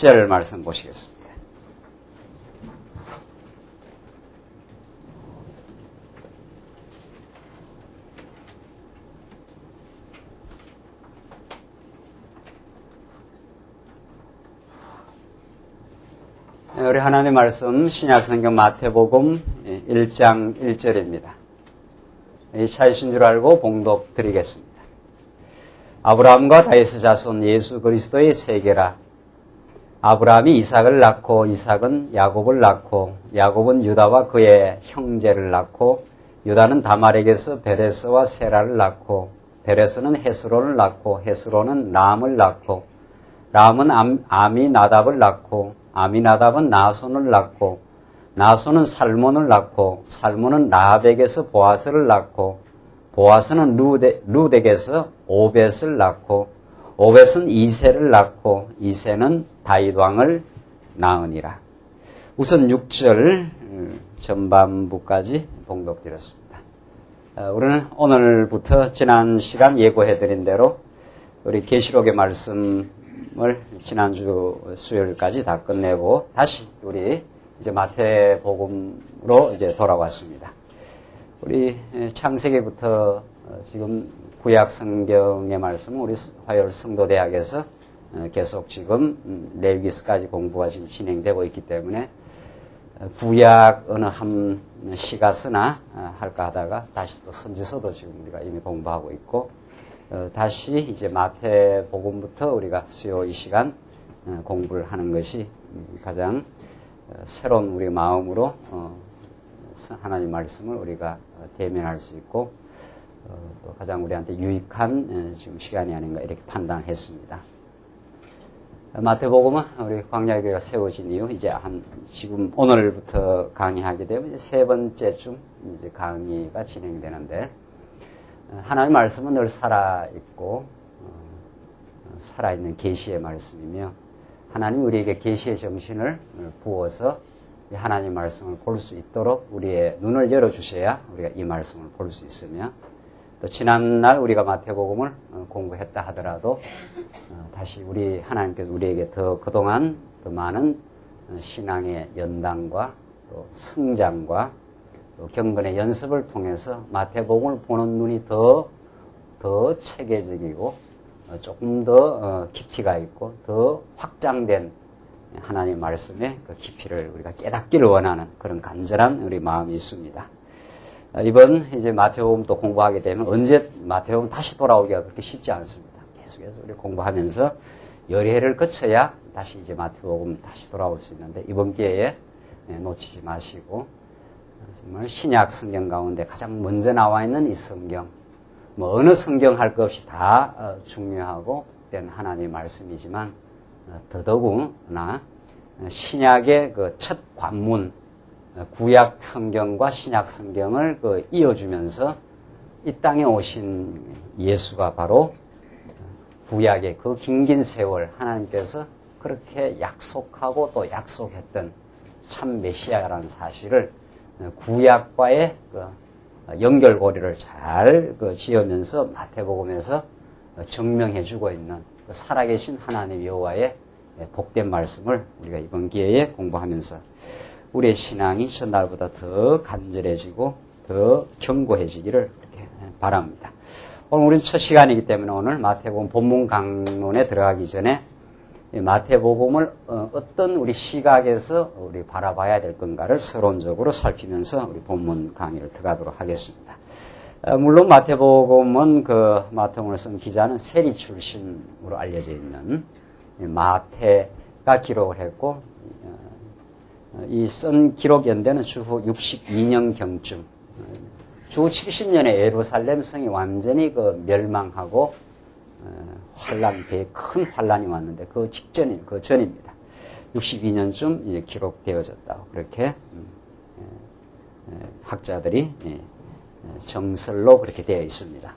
6절 말씀 보시겠습니다. 우리 하나님의 말씀 신약성경 마태복음 1장 1절입니다. 찾으신 줄 알고 봉독 드리겠습니다. 아브라함과 다윗의 자손 예수 그리스도의 세계라. 아브라함이 이삭을 낳고 이삭은 야곱을 낳고 야곱은 유다와 그의 형제를 낳고 유다는 다말에게서 베레스와 세라를 낳고 베레스는 헤스론을 낳고 헤스론은 람을 낳고 람은 아미나답을 낳고 아미나답은 나손을 낳고 나손은 살몬을 낳고 살몬은 라합에게서 보아스를 낳고 보아스는 룻에게서 오벳을 낳고 오벳은 이새를 낳고 이새는 다윗 왕을 낳으니라. 우선 6절 전반부까지 봉독드렸습니다. 우리는 오늘부터 지난 시간 예고해드린 대로 우리 계시록의 말씀을 지난주 수요일까지 다 끝내고 다시 우리 이제 마태복음으로 이제 돌아왔습니다. 우리 창세기부터 지금 구약 성경의 말씀은 우리 화요일 성도대학에서 계속 지금 레위기서까지 공부가 지금 진행되고 있기 때문에 구약 어느 한 시가 쓰나 할까 하다가 다시 또 선지서도 지금 우리가 이미 공부하고 있고 다시 이제 마태복음부터 우리가 수요 이 시간 공부를 하는 것이 가장 새로운 우리 마음으로 하나님 말씀을 우리가 대면할 수 있고 또 가장 우리한테 유익한 지금 시간이 아닌가 이렇게 판단했습니다. 마태복음은 우리 광야교회가 세워진 이후 이제 지금 오늘부터 강의하게 되면 이제 세 번째쯤 이제 강의가 진행되는데 하나님 말씀은 늘 살아있고 살아있는 계시의 말씀이며 하나님 우리에게 계시의 정신을 부어서 하나님 말씀을 볼 수 있도록 우리의 눈을 열어주셔야 우리가 이 말씀을 볼 수 있으며 또 지난날 우리가 마태복음을 공부했다 하더라도 다시 우리 하나님께서 우리에게 더 그동안 더 많은 신앙의 연단과 또 성장과 또 경건의 연습을 통해서 마태복음을 보는 눈이 더 체계적이고 조금 더 깊이가 있고 더 확장된 하나님 말씀의 그 깊이를 우리가 깨닫기를 원하는 그런 간절한 우리 마음이 있습니다. 이번 이제 마태복음 또 공부하게 되면 언제 마태복음 다시 돌아오기가 그렇게 쉽지 않습니다. 계속해서 우리 공부하면서 여러 해를 거쳐야 다시 이제 마태복음 다시 돌아올 수 있는데 이번 기회에 놓치지 마시고 정말 신약 성경 가운데 가장 먼저 나와 있는 이 성경 뭐 어느 성경 할 것 없이 다 중요하고 복된 하나님의 말씀이지만 더더구나 신약의 그 첫 관문 구약 성경과 신약 성경을 그 이어주면서 이 땅에 오신 예수가 바로 구약의 그 긴긴 세월 하나님께서 그렇게 약속하고 또 약속했던 참 메시아라는 사실을 구약과의 그 연결고리를 잘 지으면서 마태복음에서 증명해주고 있는 그 살아계신 하나님 여호와의 복된 말씀을 우리가 이번 기회에 공부하면서 우리의 신앙이 전날보다 더 간절해지고 더 견고해지기를 이렇게 바랍니다. 오늘 우리는 첫 시간이기 때문에 오늘 마태복음 본문 강론에 들어가기 전에 마태복음을 어떤 우리 시각에서 우리 바라봐야 될 건가를 서론적으로 살피면서 우리 본문 강의를 들어가도록 하겠습니다. 물론 마태복음은 그 마태복음을 쓴 기자는 세리 출신으로 알려져 있는 마태가 기록을 했고 이 쓴 기록 연대는 주후 62년경쯤 주후 70년에 예루살렘 성이 완전히 그 멸망하고 큰 환란이 왔는데 그 전입니다. 62년쯤 이제 기록되어졌다고 그렇게 학자들이 정설로 그렇게 되어 있습니다.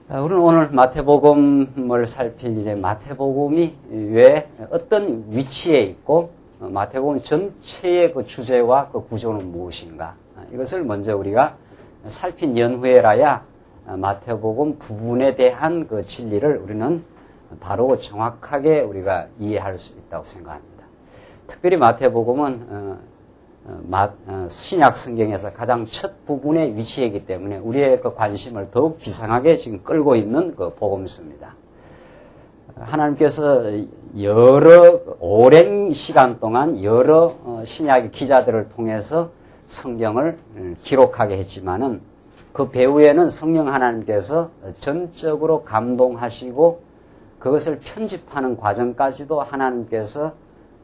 우리는 오늘 마태복음을 살필 이제 마태복음이 왜 어떤 위치에 있고 마태복음 전체의 그 주제와 그 구조는 무엇인가 이것을 먼저 우리가 살핀 연후에라야 마태복음 부분에 대한 그 진리를 우리는 바로 정확하게 우리가 이해할 수 있다고 생각합니다. 특별히 마태복음은 신약 성경에서 가장 첫 부분에 위치하기 때문에 우리의 그 관심을 더욱 비상하게 지금 끌고 있는 그 복음서입니다. 하나님께서 오랜 시간 동안 여러 신약의 기자들을 통해서 성경을 기록하게 했지만은 그 배후에는 성령 하나님께서 전적으로 감동하시고 그것을 편집하는 과정까지도 하나님께서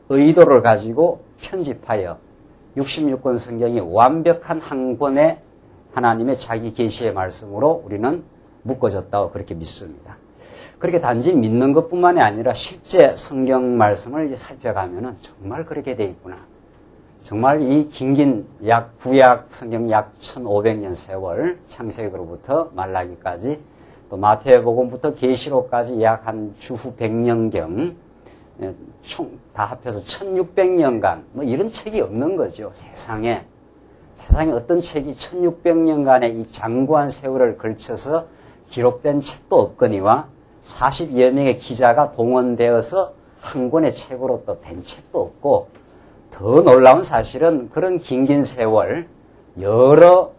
의도를 가지고 편집하여 66권 성경이 완벽한 한 권의 하나님의 자기 계시의 말씀으로 우리는 묶어졌다고 그렇게 믿습니다. 그렇게 단지 믿는 것뿐만이 아니라 실제 성경 말씀을 살펴가면은 정말 그렇게 돼 있구나. 정말 이 긴긴 구약 성경 약 1500년 세월, 창세기로부터 말라기까지 또 마태복음부터 계시록까지 약 한 주후 100년경 총 다 합해서 1600년간 뭐 이런 책이 없는 거죠. 세상에 어떤 책이 1600년간의 이 장구한 세월을 걸쳐서 기록된 책도 없거니와 40여 명의 기자가 동원되어서 한 권의 책으로 또 된 책도 없고, 더 놀라운 사실은 그런 긴긴 세월 여러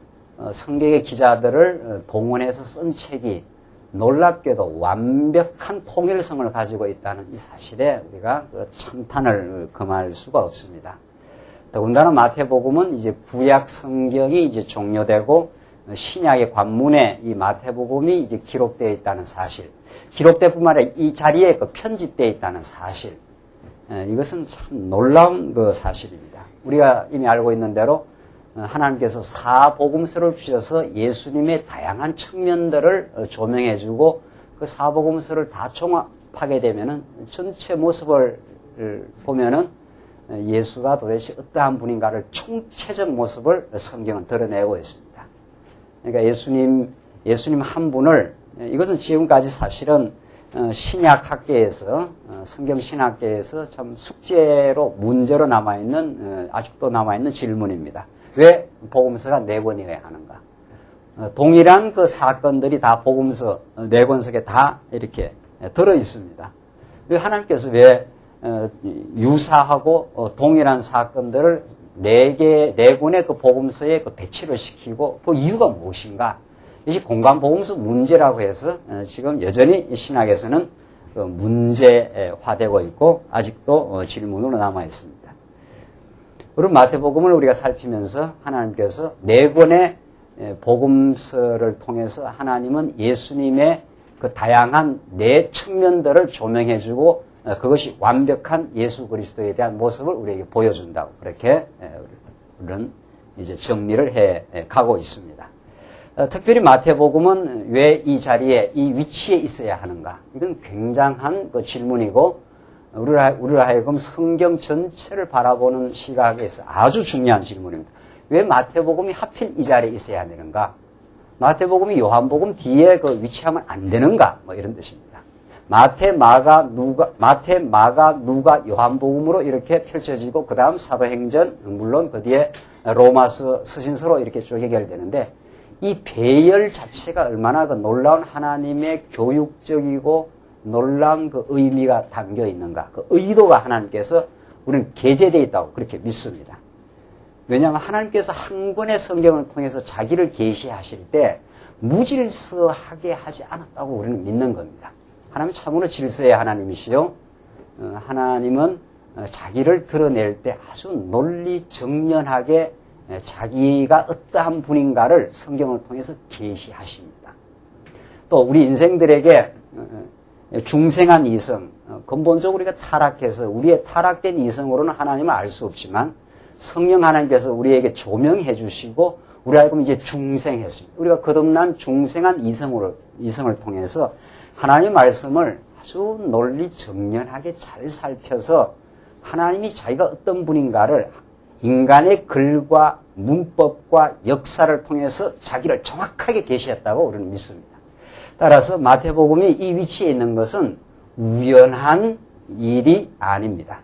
성경의 기자들을 동원해서 쓴 책이 놀랍게도 완벽한 통일성을 가지고 있다는 이 사실에 우리가 찬탄을 금할 수가 없습니다. 더군다나 마태복음은 이제 구약 성경이 이제 종료되고 신약의 관문에 이 마태복음이 이제 기록되어 있다는 사실, 기록될 뿐만 아니라 이 자리에 편집되어 있다는 사실, 이것은 참 놀라운 그 사실입니다. 우리가 이미 알고 있는 대로 하나님께서 사복음서를 주셔서 예수님의 다양한 측면들을 조명해주고 그 사복음서를 다 종합하게 되면은 전체 모습을 보면은 예수가 도대체 어떠한 분인가를 총체적 모습을 성경은 드러내고 있습니다. 그러니까 예수님 한 분을, 이것은 지금까지 사실은 신약학계에서, 성경신학계에서 참 숙제로, 문제로 남아있는, 아직도 남아있는 질문입니다. 왜 복음서가 4권이어야 하는가? 동일한 그 사건들이 다 복음서 4권 속에 다 이렇게 들어있습니다. 왜 하나님께서 왜 유사하고 동일한 사건들을 4권의 그 복음서에 배치를 시키고 그 이유가 무엇인가? 이것이 공간복음서 문제라고 해서 지금 여전히 신학에서는 문제화되고 있고 아직도 질문으로 남아 있습니다. 그리고 마태복음을 우리가 살피면서 하나님께서 4권의 복음서를 통해서 하나님은 예수님의 그 다양한 4 측면들을 조명해주고 그것이 완벽한 예수 그리스도에 대한 모습을 우리에게 보여준다고 그렇게 우리는 이제 정리를 해 가고 있습니다. 특별히 마태복음은 왜 이 자리에, 이 위치에 있어야 하는가? 이건 굉장한 그 질문이고 우리로 하여금 성경 전체를 바라보는 시각에서 아주 중요한 질문입니다. 왜 마태복음이 하필 이 자리에 있어야 되는가? 마태복음이 요한복음 뒤에 그 위치하면 안 되는가? 뭐 이런 뜻입니다. 마태, 마가, 누가, 요한복음으로 이렇게 펼쳐지고 그 다음 사도행전, 물론 그 뒤에 로마서, 서신서로 이렇게 쭉 연결되는데 이 배열 자체가 얼마나 그 놀라운 하나님의 교육적이고 놀라운 그 의미가 담겨 있는가. 그 의도가 하나님께서 우리는 게재되어 있다고 그렇게 믿습니다. 왜냐하면 하나님께서 한 권의 성경을 통해서 자기를 계시하실 때 무질서하게 하지 않았다고 우리는 믿는 겁니다. 하나님은 참으로 질서의 하나님이시요. 하나님은 자기를 드러낼 때 아주 논리정연하게 자기가 어떠한 분인가를 성경을 통해서 계시하십니다. 또 우리 인생들에게 중생한 이성, 근본적으로 우리가 타락해서 우리의 타락된 이성으로는 하나님을 알 수 없지만 성령 하나님께서 우리에게 조명해 주시고 우리 하여금 이제 중생했습니다. 우리가 거듭난 중생한 이성을 통해서 하나님의 말씀을 아주 논리정연하게 잘 살펴서 하나님이 자기가 어떤 분인가를 인간의 글과 문법과 역사를 통해서 자기를 정확하게 계시했다고 우리는 믿습니다. 따라서 마태복음이 이 위치에 있는 것은 우연한 일이 아닙니다.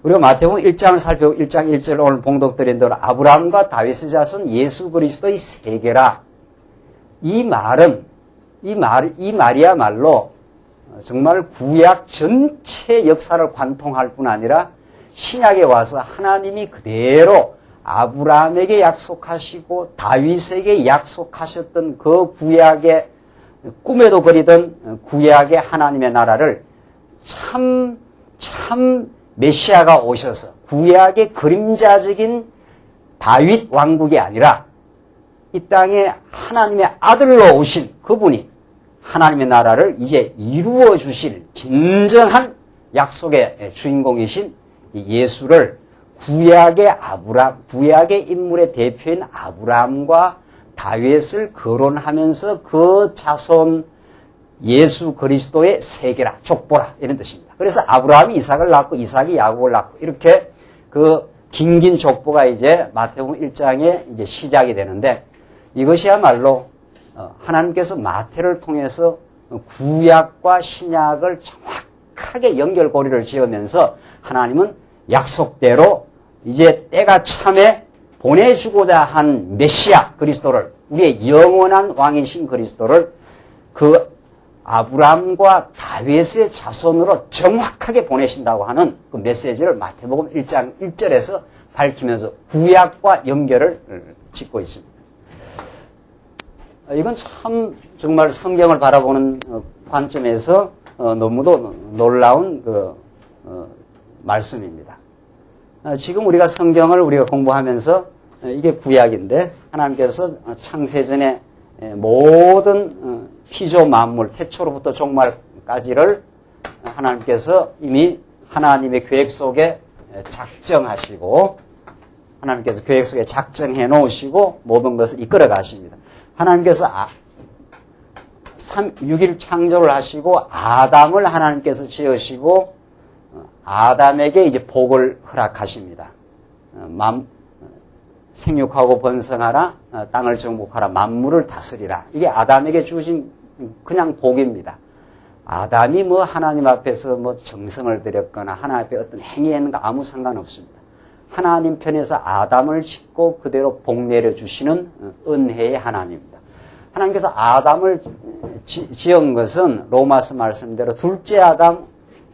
우리가 마태복음 1장을 살펴보고 1장 1절 오늘 봉독드린 대로 아브라함과 다윗의 자손 예수 그리스도의 세계라. 이 말이야말로 정말 구약 전체 역사를 관통할 뿐 아니라 신약에 와서 하나님이 그대로 아브라함에게 약속하시고 다윗에게 약속하셨던 그 구약의 꿈에도 그리던 구약의 하나님의 나라를 참 메시아가 오셔서 구약의 그림자적인 다윗 왕국이 아니라 이 땅에 하나님의 아들로 오신 그분이 하나님의 나라를 이제 이루어 주실 진정한 약속의 주인공이신 예수를 구약의 인물의 대표인 아브라함과 다윗을 거론하면서 그 자손 예수 그리스도의 세계라, 족보라, 이런 뜻입니다. 그래서 아브라함이 이삭을 낳고 이삭이 야곱을 낳고 이렇게 그 긴긴 족보가 이제 마태복음 1장에 이제 시작이 되는데 이것이야말로 하나님께서 마태를 통해서 구약과 신약을 정확하게 연결고리를 지으면서 하나님은 약속대로 이제 때가 참에 보내주고자 한 메시아 그리스도를, 우리의 영원한 왕이신 그리스도를 그 아브라함과 다윗의 자손으로 정확하게 보내신다고 하는 그 메시지를 마태복음 1장 1절에서 밝히면서 구약과 연결을 짓고 있습니다. 이건 참 정말 성경을 바라보는 관점에서 너무도 놀라운 말씀입니다. 지금 우리가 성경을 우리가 공부하면서 이게 구약인데 하나님께서 창세전에 모든 피조 만물 태초로부터 종말까지를 하나님께서 이미 하나님의 계획 속에 작정하시고 하나님께서 계획 속에 작정해 놓으시고 모든 것을 이끌어 가십니다. 하나님께서 6일 창조를 하시고 아담을 하나님께서 지으시고 아담에게 이제 복을 허락하십니다. 생육하고 번성하라, 땅을 정복하라, 만물을 다스리라. 이게 아담에게 주신 그냥 복입니다. 아담이 뭐 하나님 앞에서 뭐 정성을 들였거나 하나님 앞에 어떤 행위했는가 아무 상관없습니다. 하나님 편에서 아담을 짓고 그대로 복 내려주시는 은혜의 하나님입니다. 하나님께서 아담을 지은 것은 로마서 말씀대로 둘째 아담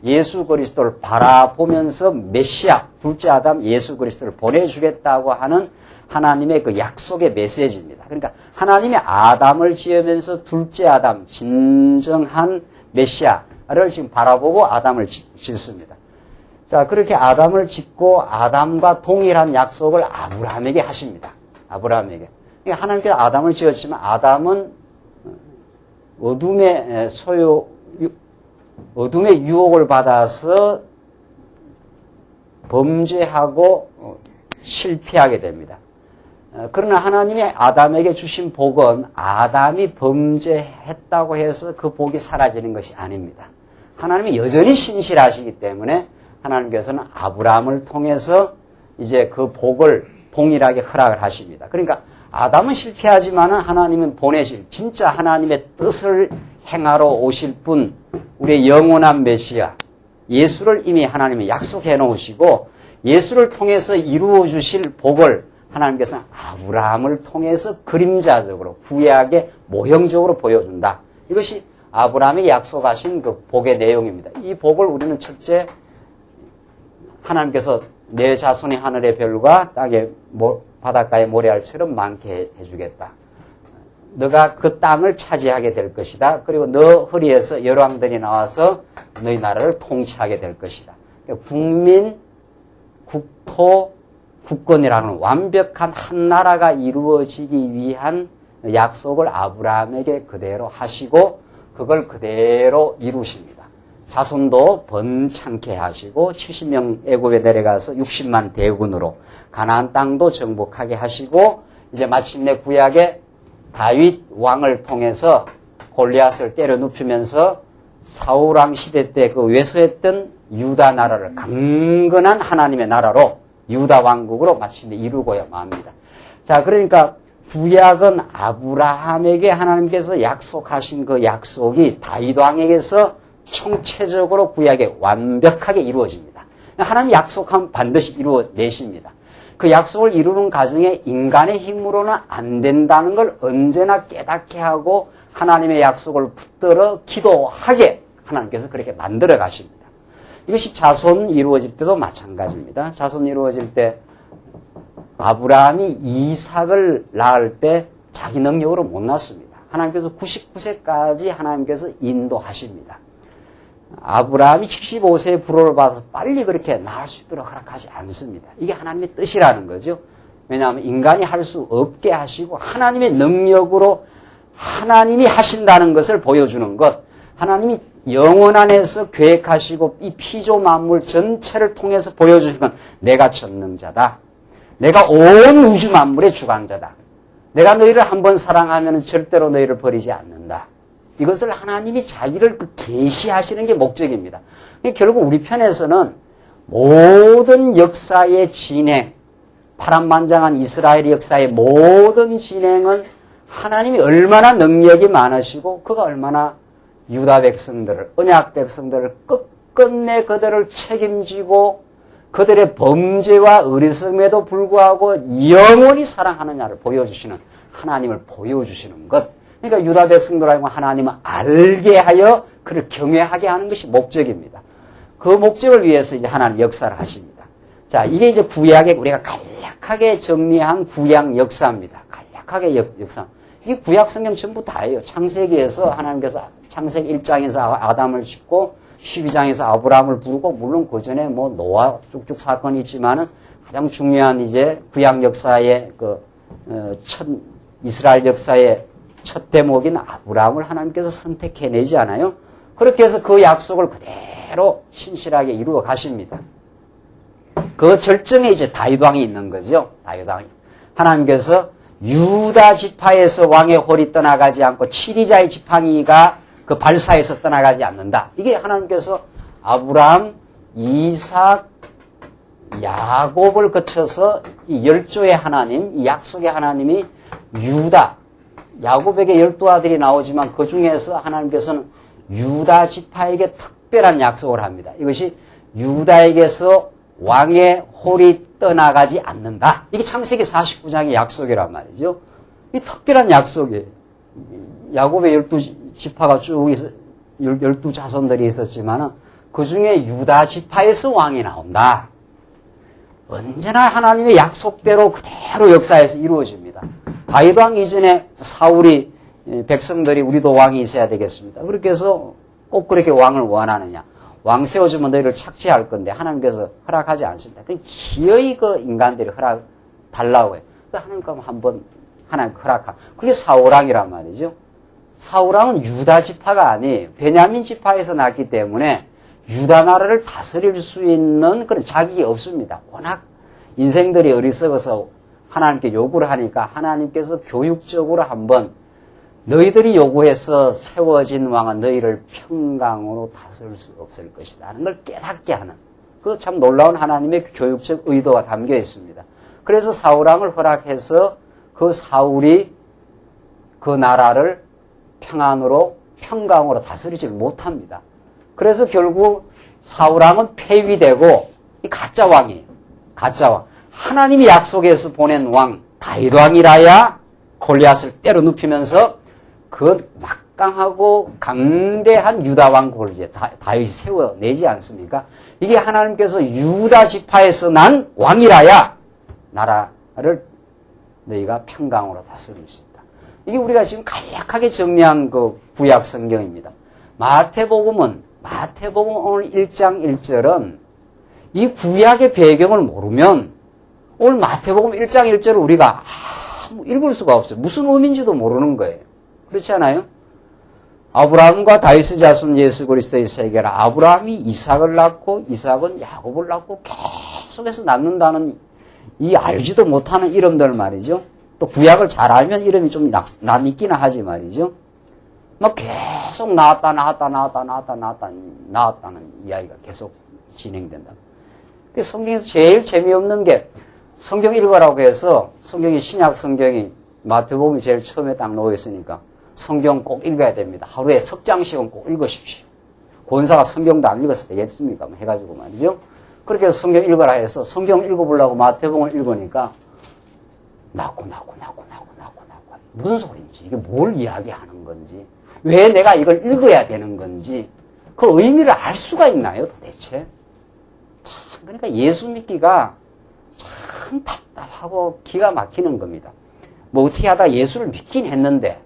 예수 그리스도를 바라보면서 메시아, 둘째 아담 예수 그리스도를 보내주겠다고 하는 하나님의 그 약속의 메시지입니다. 그러니까 하나님이 아담을 지으면서 둘째 아담, 진정한 메시아를 지금 바라보고 아담을 짓습니다. 자, 그렇게 아담을 짓고 아담과 동일한 약속을 아브라함에게 하십니다. 아브라함에게. 그러니까 하나님께서 아담을 지었지만 아담은 어둠의 유혹을 받아서 범죄하고 실패하게 됩니다. 그러나 하나님이 아담에게 주신 복은 아담이 범죄했다고 해서 그 복이 사라지는 것이 아닙니다. 하나님이 여전히 신실하시기 때문에 하나님께서는 아브라함을 통해서 이제 그 복을 동일하게 허락을 하십니다. 그러니까 아담은 실패하지만은 하나님은 보내실 진짜 하나님의 뜻을 행하러 오실 분, 우리의 영원한 메시아 예수를 이미 하나님이 약속해 놓으시고 예수를 통해서 이루어 주실 복을 하나님께서는 아브라함을 통해서 그림자적으로 구약의 모형적으로 보여준다. 이것이 아브라함에게 약속하신 그 복의 내용입니다. 이 복을 우리는 첫째 하나님께서 내 자손이 하늘의 별과 땅의 바닷가의 모래알처럼 많게 해주겠다. 너가 그 땅을 차지하게 될 것이다. 그리고 너 허리에서 열왕들이 나와서 너희 나라를 통치하게 될 것이다. 그러니까 국민, 국토, 국권이라는 완벽한 한 나라가 이루어지기 위한 약속을 아브라함에게 그대로 하시고 그걸 그대로 이루십니다. 자손도 번창케 하시고 70명 애굽에 내려가서 60만 대군으로 가나안 땅도 정복하게 하시고 이제 마침내 구약의 다윗 왕을 통해서 골리앗을 때려 눕히면서 사울왕 시대 때 그 외소했던 유다 나라를 강건한 하나님의 나라로 유다 왕국으로 마침내 이루고야 맙니다. 자, 그러니까 구약은 아브라함에게 하나님께서 약속하신 그 약속이 다윗 왕에게서 총체적으로 구약에 완벽하게 이루어집니다. 하나님 약속하면 반드시 이루어내십니다. 그 약속을 이루는 과정에 인간의 힘으로는 안 된다는 걸 언제나 깨닫게 하고 하나님의 약속을 붙들어 기도하게 하나님께서 그렇게 만들어 가십니다. 이것이 자손 이루어질 때도 마찬가지입니다. 자손 이루어질 때 아브라함이 이삭을 낳을 때 자기 능력으로 못 낳습니다. 하나님께서 99세까지 하나님께서 인도하십니다. 아브라함이 75세에 불호를 받아서 빨리 그렇게 낳을 수 있도록 허락하지 않습니다. 이게 하나님의 뜻이라는 거죠. 왜냐하면 인간이 할 수 없게 하시고 하나님의 능력으로 하나님이 하신다는 것을 보여주는 것, 하나님이 영원 안에서 계획하시고 이 피조 만물 전체를 통해서 보여주신 건 내가 전능자다. 내가 온 우주 만물의 주관자다. 내가 너희를 한번 사랑하면 절대로 너희를 버리지 않는다. 이것을 하나님이 자기를 계시하시는 게 목적입니다. 결국 우리 편에서는 모든 역사의 진행, 파란만장한 이스라엘 역사의 모든 진행은 하나님이 얼마나 능력이 많으시고 그가 얼마나 유다 백성들을, 언약 백성들을 끝끝내 그들을 책임지고 그들의 범죄와 어리석음에도 불구하고 영원히 사랑하느냐를 보여주시는, 하나님을 보여주시는 것. 그러니까 유다 백성들하고 하나님을 알게 하여 그를 경외하게 하는 것이 목적입니다. 그 목적을 위해서 이제 하나님 역사를 하십니다. 자, 이게 이제 구약에 우리가 간략하게 정리한 구약 역사입니다. 간략하게 역사. 이게 구약 성경 전부 다예요. 창세기에서 하나님께서 창세기 1장에서 아담을 짓고 12장에서 아브라함을 부르고, 물론 그 전에 뭐 노아 쭉쭉 사건이 있지만은 가장 중요한 이제 구약 역사의 이스라엘 역사의 첫 대목인 아브라함을 하나님께서 선택해내지 않아요? 그렇게 해서 그 약속을 그대로 신실하게 이루어 가십니다. 그 절정에 이제 다윗 왕이 있는 거죠. 다윗 왕이. 하나님께서 유다 지파에서 왕의 홀이 떠나가지 않고 치리자의 지팡이가 그 발사에서 떠나가지 않는다. 이게 하나님께서 아브라함, 이삭, 야곱을 거쳐서 이 열조의 하나님, 이 약속의 하나님이 유다, 야곱에게 12아들이 나오지만 그 중에서 하나님께서는 유다 지파에게 특별한 약속을 합니다. 이것이 유다에게서 왕의 홀이 떠나가지 않는다. 이게 창세기 49장의 약속이란 말이죠. 이 특별한 약속이에요. 야곱의 12지파가 쭉 있어, 12자손들이 있었지만 그 중에 유다 지파에서 왕이 나온다. 언제나 하나님의 약속대로 그대로 역사에서 이루어집니다. 다윗 왕 이전에 사울이 백성들이 우리도 왕이 있어야 되겠습니다. 그렇게 해서 꼭 그렇게 왕을 원하느냐. 왕 세워주면 너희를 착취할 건데 하나님께서 허락하지 않습니다. 기어이 그 인간들이 달라고 해요. 하나님께서 한번 하나님 허락하. 그게 사울왕이란 말이죠. 사울왕은 유다 지파가 아니에요. 베냐민 지파에서 났기 때문에 유다 나라를 다스릴 수 있는 그런 자격이 없습니다. 워낙 인생들이 어리석어서 하나님께 요구를 하니까 하나님께서 교육적으로 한번 너희들이 요구해서 세워진 왕은 너희를 평강으로 다스릴 수 없을 것이다 하는 걸 깨닫게 하는, 그 참 놀라운 하나님의 교육적 의도가 담겨 있습니다. 그래서 사울왕을 허락해서 그 사울이 그 나라를 평안으로 평강으로 다스리지 못합니다. 그래서 결국 사울왕은 폐위되고 이 가짜 왕이에요. 가짜 왕. 하나님이 약속해서 보낸 왕 다윗 왕이라야 골리앗을 때려 눕히면서 그 막강하고 강대한 유다 왕국을 이제 다윗이 세워내지 않습니까? 이게 하나님께서 유다 지파에서 난 왕이라야 나라를 너희가 평강으로 다스릴 수 있다. 이게 우리가 지금 간략하게 정리한 그 구약 성경입니다. 마태복음 오늘 1장 1절은 이 구약의 배경을 모르면 오늘 마태복음 1장 1절을 우리가 읽을 수가 없어요. 무슨 의미인지도 모르는 거예요. 그렇지 않아요? 아브라함과 다윗의 자손 예수 그리스도의 세계라. 아브라함이 이삭을 낳고 이삭은 야곱을 낳고 계속해서 낳는다는 이 알지도 못하는 이름들 말이죠. 또 구약을 잘 알면 이름이 좀 낯익기는 하지 말이죠. 막 계속 나왔다는 이야기가 계속 진행된다. 성경에서 제일 재미없는 게 성경 읽으라고 해서 성경이 신약 성경이 마태복음이 제일 처음에 딱 놓여 있으니까 성경 꼭 읽어야 됩니다. 하루에 석 장씩은 꼭 읽으십시오. 권사가 성경도 안 읽어서 되겠습니까? 해가지고 말이죠. 그렇게 해서 성경 읽으라 해서 성경 읽어보려고 마태복음을 읽으니까 낳고 무슨 소리인지, 이게 뭘 이야기하는 건지, 왜 내가 이걸 읽어야 되는 건지 그 의미를 알 수가 있나요, 도대체? 참, 그러니까 예수 믿기가 참 답답하고 기가 막히는 겁니다. 뭐 어떻게 하다 예수를 믿긴 했는데,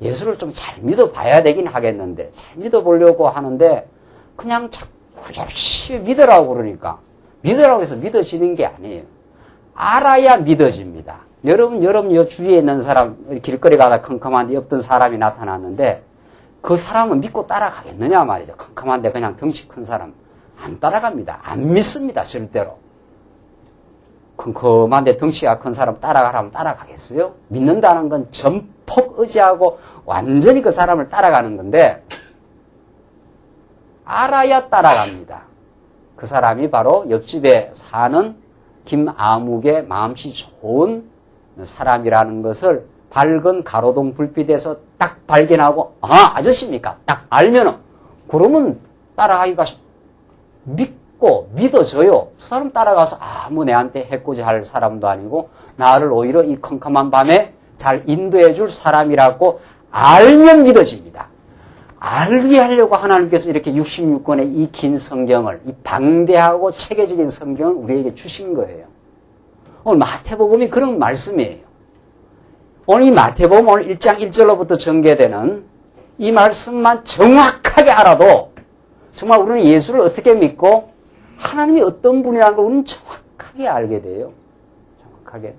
예수를 좀 잘 믿어봐야 되긴 하겠는데, 잘 믿어보려고 하는데, 그냥 자꾸 열심히 믿으라고 그러니까, 믿으라고 해서 믿어지는 게 아니에요. 알아야 믿어집니다. 여러분 요 주위에 있는 사람, 길거리 가다 컴컴한데 없던 사람이 나타났는데, 그 사람은 믿고 따라가겠느냐 말이죠. 컴컴한데 그냥 덩치 큰 사람. 안 따라갑니다. 안 믿습니다, 절대로. 컴컴한데 덩치가 큰 사람 따라가라면 따라가겠어요? 믿는다는 건 전폭 의지하고 완전히 그 사람을 따라가는 건데, 알아야 따라갑니다. 그 사람이 바로 옆집에 사는 김아묵의 마음씨 좋은 사람이라는 것을 밝은 가로등 불빛에서 딱 발견하고, 아, 아저씨입니까? 딱 알면은, 그러면 따라가기가 믿고 믿어져요. 그 사람 따라가서 뭐 내한테 해코지 할 사람도 아니고 나를 오히려 이 컴컴한 밤에 잘 인도해 줄 사람이라고 알면 믿어집니다. 알게 하려고 하나님께서 이렇게 66권의 이 긴 성경을, 이 방대하고 체계적인 성경을 우리에게 주신 거예요. 오늘 마태복음이 그런 말씀이에요. 오늘 이 마태복음 오늘 1장 1절로부터 전개되는 이 말씀만 정확하게 알아도 정말 우리는 예수를 어떻게 믿고 하나님이 어떤 분이라는 걸 우리는 정확하게 알게 돼요. 정확하게.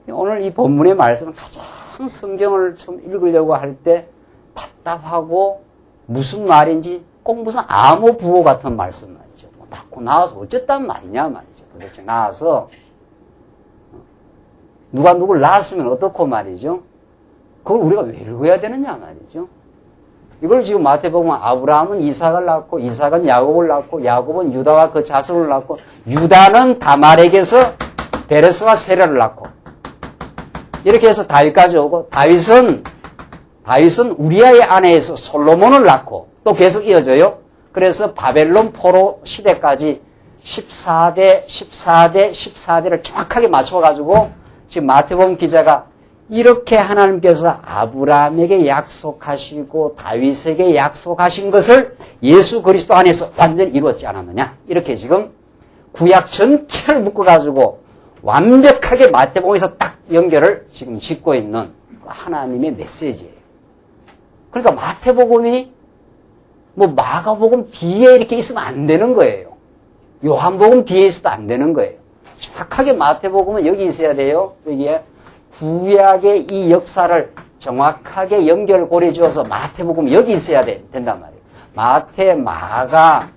오늘 이 본문의 말씀은 가장 성경을 좀 읽으려고 할 때 답답하고 무슨 말인지 꼭 무슨 암호 부호 같은 말씀 말이죠. 낳고 나와서 어쨌단 말이냐 말이죠. 도대체 나와서 누가 누굴 낳았으면 어떻고 말이죠. 그걸 우리가 왜 읽어야 되느냐 말이죠. 이걸 지금 마태복음 아브라함은 이삭을 낳고 이삭은 야곱을 낳고 야곱은 유다와 그 자손을 낳고 유다는 다말에게서 베레스와 세라를 낳고 이렇게 해서 다윗까지 오고 다윗은 우리아의 아내에서 솔로몬을 낳고 또 계속 이어져요. 그래서 바벨론 포로 시대까지 14대를 정확하게 맞춰가지고 지금 마태복음 기자가 이렇게 하나님께서 아브라함에게 약속하시고 다윗에게 약속하신 것을 예수 그리스도 안에서 완전히 이루었지 않았느냐. 이렇게 지금 구약 전체를 묶어가지고 완벽하게 마태복음에서 딱 연결을 지금 짓고 있는 하나님의 메시지예요. 그러니까 마태복음이 뭐 마가복음 뒤에 이렇게 있으면 안 되는 거예요. 요한복음 뒤에 있어도 안 되는 거예요. 정확하게 마태복음은 여기 있어야 돼요. 여기에 구약의 이 역사를 정확하게 연결고리 지어서 마태복음 여기 있어야 된단 말이에요. 마태, 마가,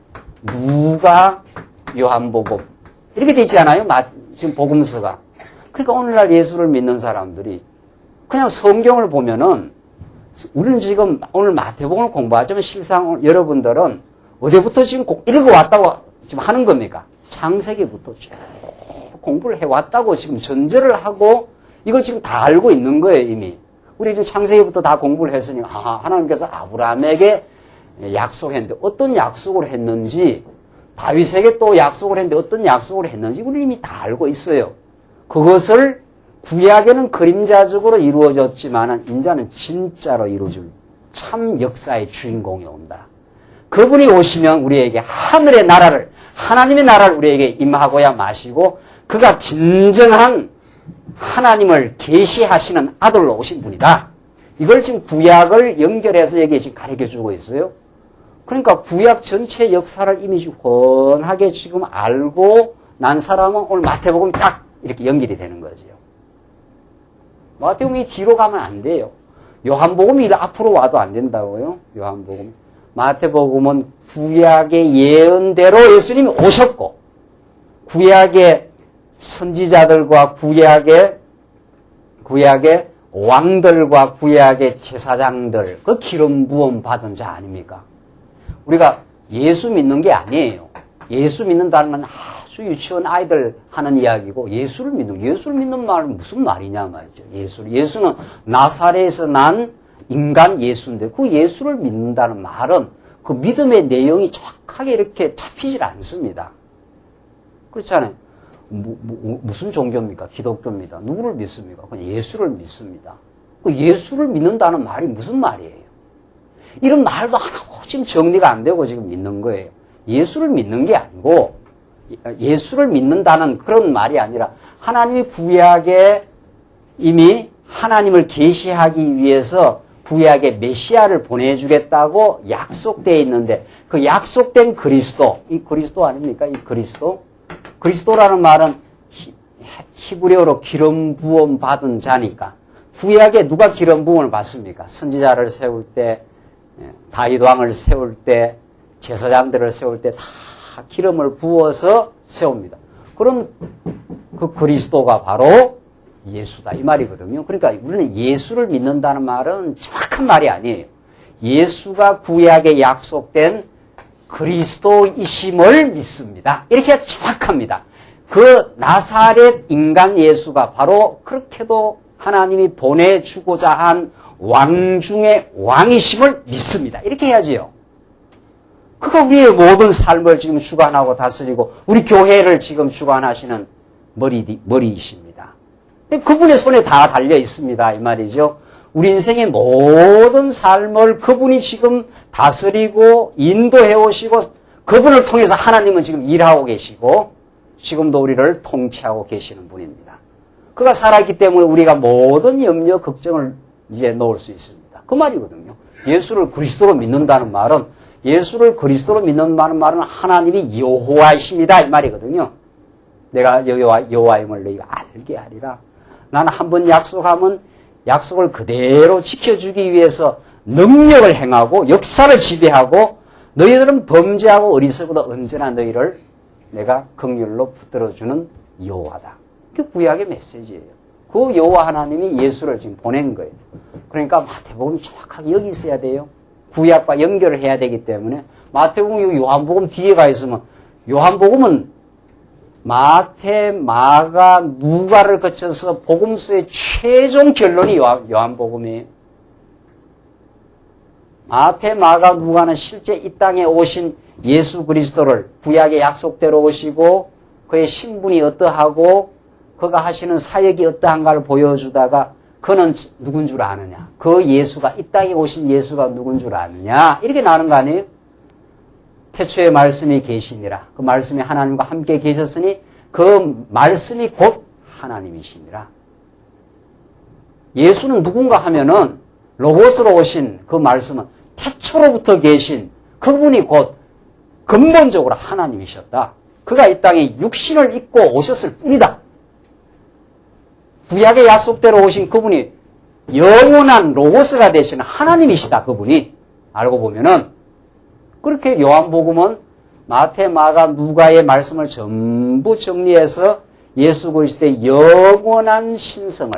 누가, 요한복음 이렇게 돼 있지 않아요? 지금 복음서가. 그러니까 오늘날 예수를 믿는 사람들이 그냥 성경을 보면은 우리는 지금 오늘 마태복음을 공부하지만 실상 여러분들은 어디부터 지금 꼭 읽어왔다고 지금 하는 겁니까? 창세기부터 쭉 공부를 해왔다고 지금 전제를 하고 이걸 지금 다 알고 있는 거예요, 이미. 우리 지금 창세기부터 다 공부를 했으니까, 하나님께서 아브라함에게 약속했는데 어떤 약속을 했는지, 다윗에게 또 약속을 했는데 어떤 약속을 했는지 우리 이미 다 알고 있어요. 그것을 구약에는 그림자적으로 이루어졌지만은 인자는 진짜로 이루어질 참 역사의 주인공이 온다. 그분이 오시면 우리에게 하늘의 나라를, 하나님의 나라를 우리에게 임하고야 마시고 그가 진정한 하나님을 계시하시는 아들로 오신 분이다. 이걸 지금 구약을 연결해서 여기에 지금 가르쳐주고 있어요. 그러니까 구약 전체 역사를 이미 훤하게 지금 알고 난 사람은 오늘 마태복음이 딱 이렇게 연결이 되는 거죠. 마태복음이 뒤로 가면 안 돼요. 요한복음이 앞으로 와도 안 된다고요. 요한복음. 마태복음은 구약의 예언대로 예수님이 오셨고 구약의 선지자들과 구약의 왕들과 구약의 제사장들 그 기름 부음 받은 자 아닙니까? 우리가 예수 믿는 게 아니에요. 예수 믿는다는 건 아주 유치원 아이들 하는 이야기고 예수를 믿는 말은 무슨 말이냐 말이죠. 예수는 나사렛에서 난 인간 예수인데 그 예수를 믿는다는 말은 그 믿음의 내용이 정확하게 이렇게 잡히질 않습니다. 그렇잖아요. 무슨 종교입니까? 기독교입니다. 누구를 믿습니까? 그냥 예수를 믿습니다. 그 예수를 믿는다는 말이 무슨 말이에요? 이런 말도 하나도 지금 정리가 안 되고 지금 믿는 거예요. 예수를 믿는 게 아니고, 예수를 믿는다는 그런 말이 아니라 하나님이 구약에 이미 하나님을 계시하기 위해서 구약에 메시아를 보내주겠다고 약속되어 있는데 그 약속된 그리스도, 이 그리스도 아닙니까? 이 그리스도? 그리스도라는 말은 히브리어로 기름 부음 받은 자니까 구약에 누가 기름 부음을 받습니까? 선지자를 세울 때, 다윗 왕을 세울 때, 제사장들을 세울 때 다 기름을 부어서 세웁니다. 그럼 그 그리스도가 바로 예수다 이 말이거든요. 그러니까 우리는 예수를 믿는다는 말은 정확한 말이 아니에요. 예수가 구약에 약속된 그리스도이심을 믿습니다. 이렇게 정확합니다. 그 나사렛 인간 예수가 바로 그렇게도 하나님이 보내주고자 한 왕 중의 왕이심을 믿습니다. 이렇게 해야지요. 그가 우리의 모든 삶을 지금 주관하고 다스리고 우리 교회를 지금 주관하시는 머리이십니다. 그분의 손에 다 달려 있습니다. 이 말이죠. 우리 인생의 모든 삶을 그분이 지금 다스리고 인도해 오시고 그분을 통해서 하나님은 지금 일하고 계시고 지금도 우리를 통치하고 계시는 분입니다. 그가 살아있기 때문에 우리가 모든 염려, 걱정을 이제 놓을 수 있습니다. 그 말이거든요. 예수를 그리스도로 믿는다는 말은 예수를 그리스도로 믿는다는 말은 하나님이 여호와이십니다. 이 말이거든요. 내가 여호와임을 너희가 알게 하리라. 나는 한번 약속하면 약속을 그대로 지켜주기 위해서 능력을 행하고 역사를 지배하고 너희들은 범죄하고 어리석어도 언제나 너희를 내가 긍휼로 붙들어주는 여호와다. 그게 구약의 메시지예요. 그 여호와 하나님이 예수를 지금 보낸 거예요. 그러니까 마태복음 정확하게 여기 있어야 돼요. 구약과 연결을 해야 되기 때문에 마태복음, 요한복음 뒤에 가 있으면 요한복음은 마태, 마가, 누가를 거쳐서 복음서의 최종 결론이 요한복음이에요. 마태, 마가, 누가는 실제 이 땅에 오신 예수 그리스도를 구약의 약속대로 오시고 그의 신분이 어떠하고 그가 하시는 사역이 어떠한가를 보여주다가 그는 누군 줄 아느냐? 그 예수가, 이 땅에 오신 예수가 누군 줄 아느냐? 이렇게 나오는 거 아니에요? 태초에 말씀이 계시니라. 그 말씀이 하나님과 함께 계셨으니 그 말씀이 곧 하나님이시니라. 예수는 누군가 하면은 로고스로 오신 그 말씀은 태초로부터 계신 그분이 곧 근본적으로 하나님이셨다. 그가 이 땅에 육신을 입고 오셨을 뿐이다. 구약의 약속대로 오신 그분이 영원한 로고스가 되신 하나님이시다. 그분이 알고 보면은 그렇게 요한복음은 마태, 마가, 누가의 말씀을 전부 정리해서 예수 그리스도의 영원한 신성을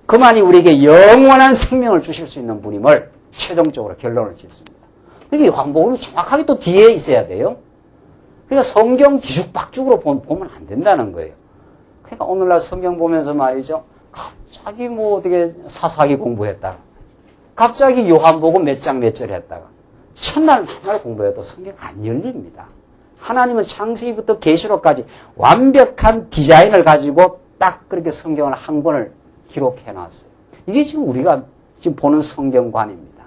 그만이 우리에게 영원한 생명을 주실 수 있는 분임을 최종적으로 결론을 짓습니다. 그러니까 요한복음이 정확하게 또 뒤에 있어야 돼요. 그러니까 성경 뒤죽박죽으로 보면 안 된다는 거예요. 그러니까 오늘날 성경 보면서 말이죠. 갑자기 뭐 어떻게 사사기 공부했다가 갑자기 요한복음 몇 장 몇 절 했다가 첫날 맨날 공부해도 성경 안 열립니다. 하나님은 창세기부터 계시록까지 완벽한 디자인을 가지고 딱 그렇게 성경을 한 권을 기록해 놨어요. 이게 지금 우리가 지금 보는 성경관입니다.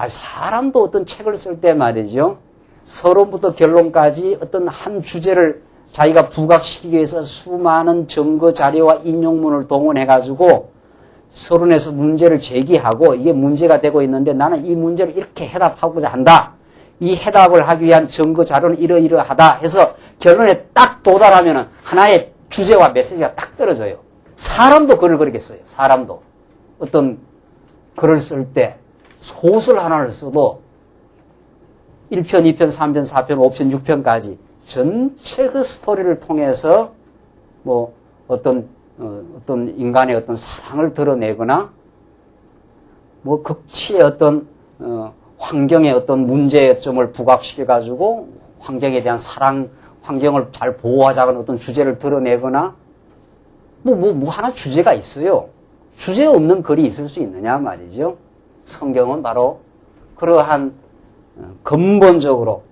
사람도 어떤 책을 쓸 때 말이죠. 서론부터 결론까지 어떤 한 주제를 자기가 부각시키기 위해서 수많은 증거 자료와 인용문을 동원해가지고 서론에서 문제를 제기하고 이게 문제가 되고 있는데 나는 이 문제를 이렇게 해답하고자 한다. 이 해답을 하기 위한 증거 자료는 이러이러하다 해서 결론에 딱 도달하면은 하나의 주제와 메시지가 딱 떨어져요. 사람도 글을 그렇게 써요. 사람도. 어떤 글을 쓸 때 소설 하나를 써도 1편, 2편, 3편, 4편, 5편, 6편까지 전체 그 스토리를 통해서 뭐 어떤 인간의 어떤 사랑을 드러내거나 뭐 극치의 어떤 환경의 어떤 문제점을 부각시켜 가지고 환경에 대한 사랑, 환경을 잘 보호하자는 어떤 주제를 드러내거나 뭐 하나 주제가 있어요. 주제 없는 글이 있을 수 있느냐 말이죠. 성경은 바로 그러한 근본적으로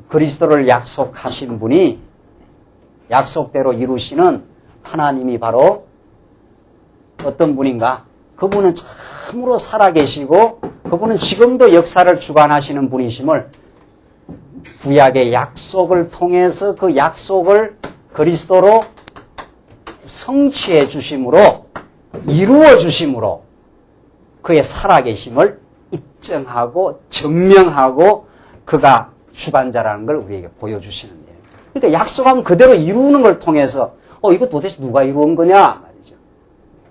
그리스도를 약속하신 분이 약속대로 이루시는 하나님이 바로 어떤 분인가? 그분은 참으로 살아계시고 그분은 지금도 역사를 주관하시는 분이심을 구약의 약속을 통해서 그 약속을 그리스도로 성취해 주심으로 이루어 주심으로 그의 살아계심을 입증하고 증명하고 그가 주관자라는 걸 우리에게 보여주시는 거예요. 그러니까 약속하면 그대로 이루는 걸 통해서 이거 도대체 누가 이루은 거냐 말이죠.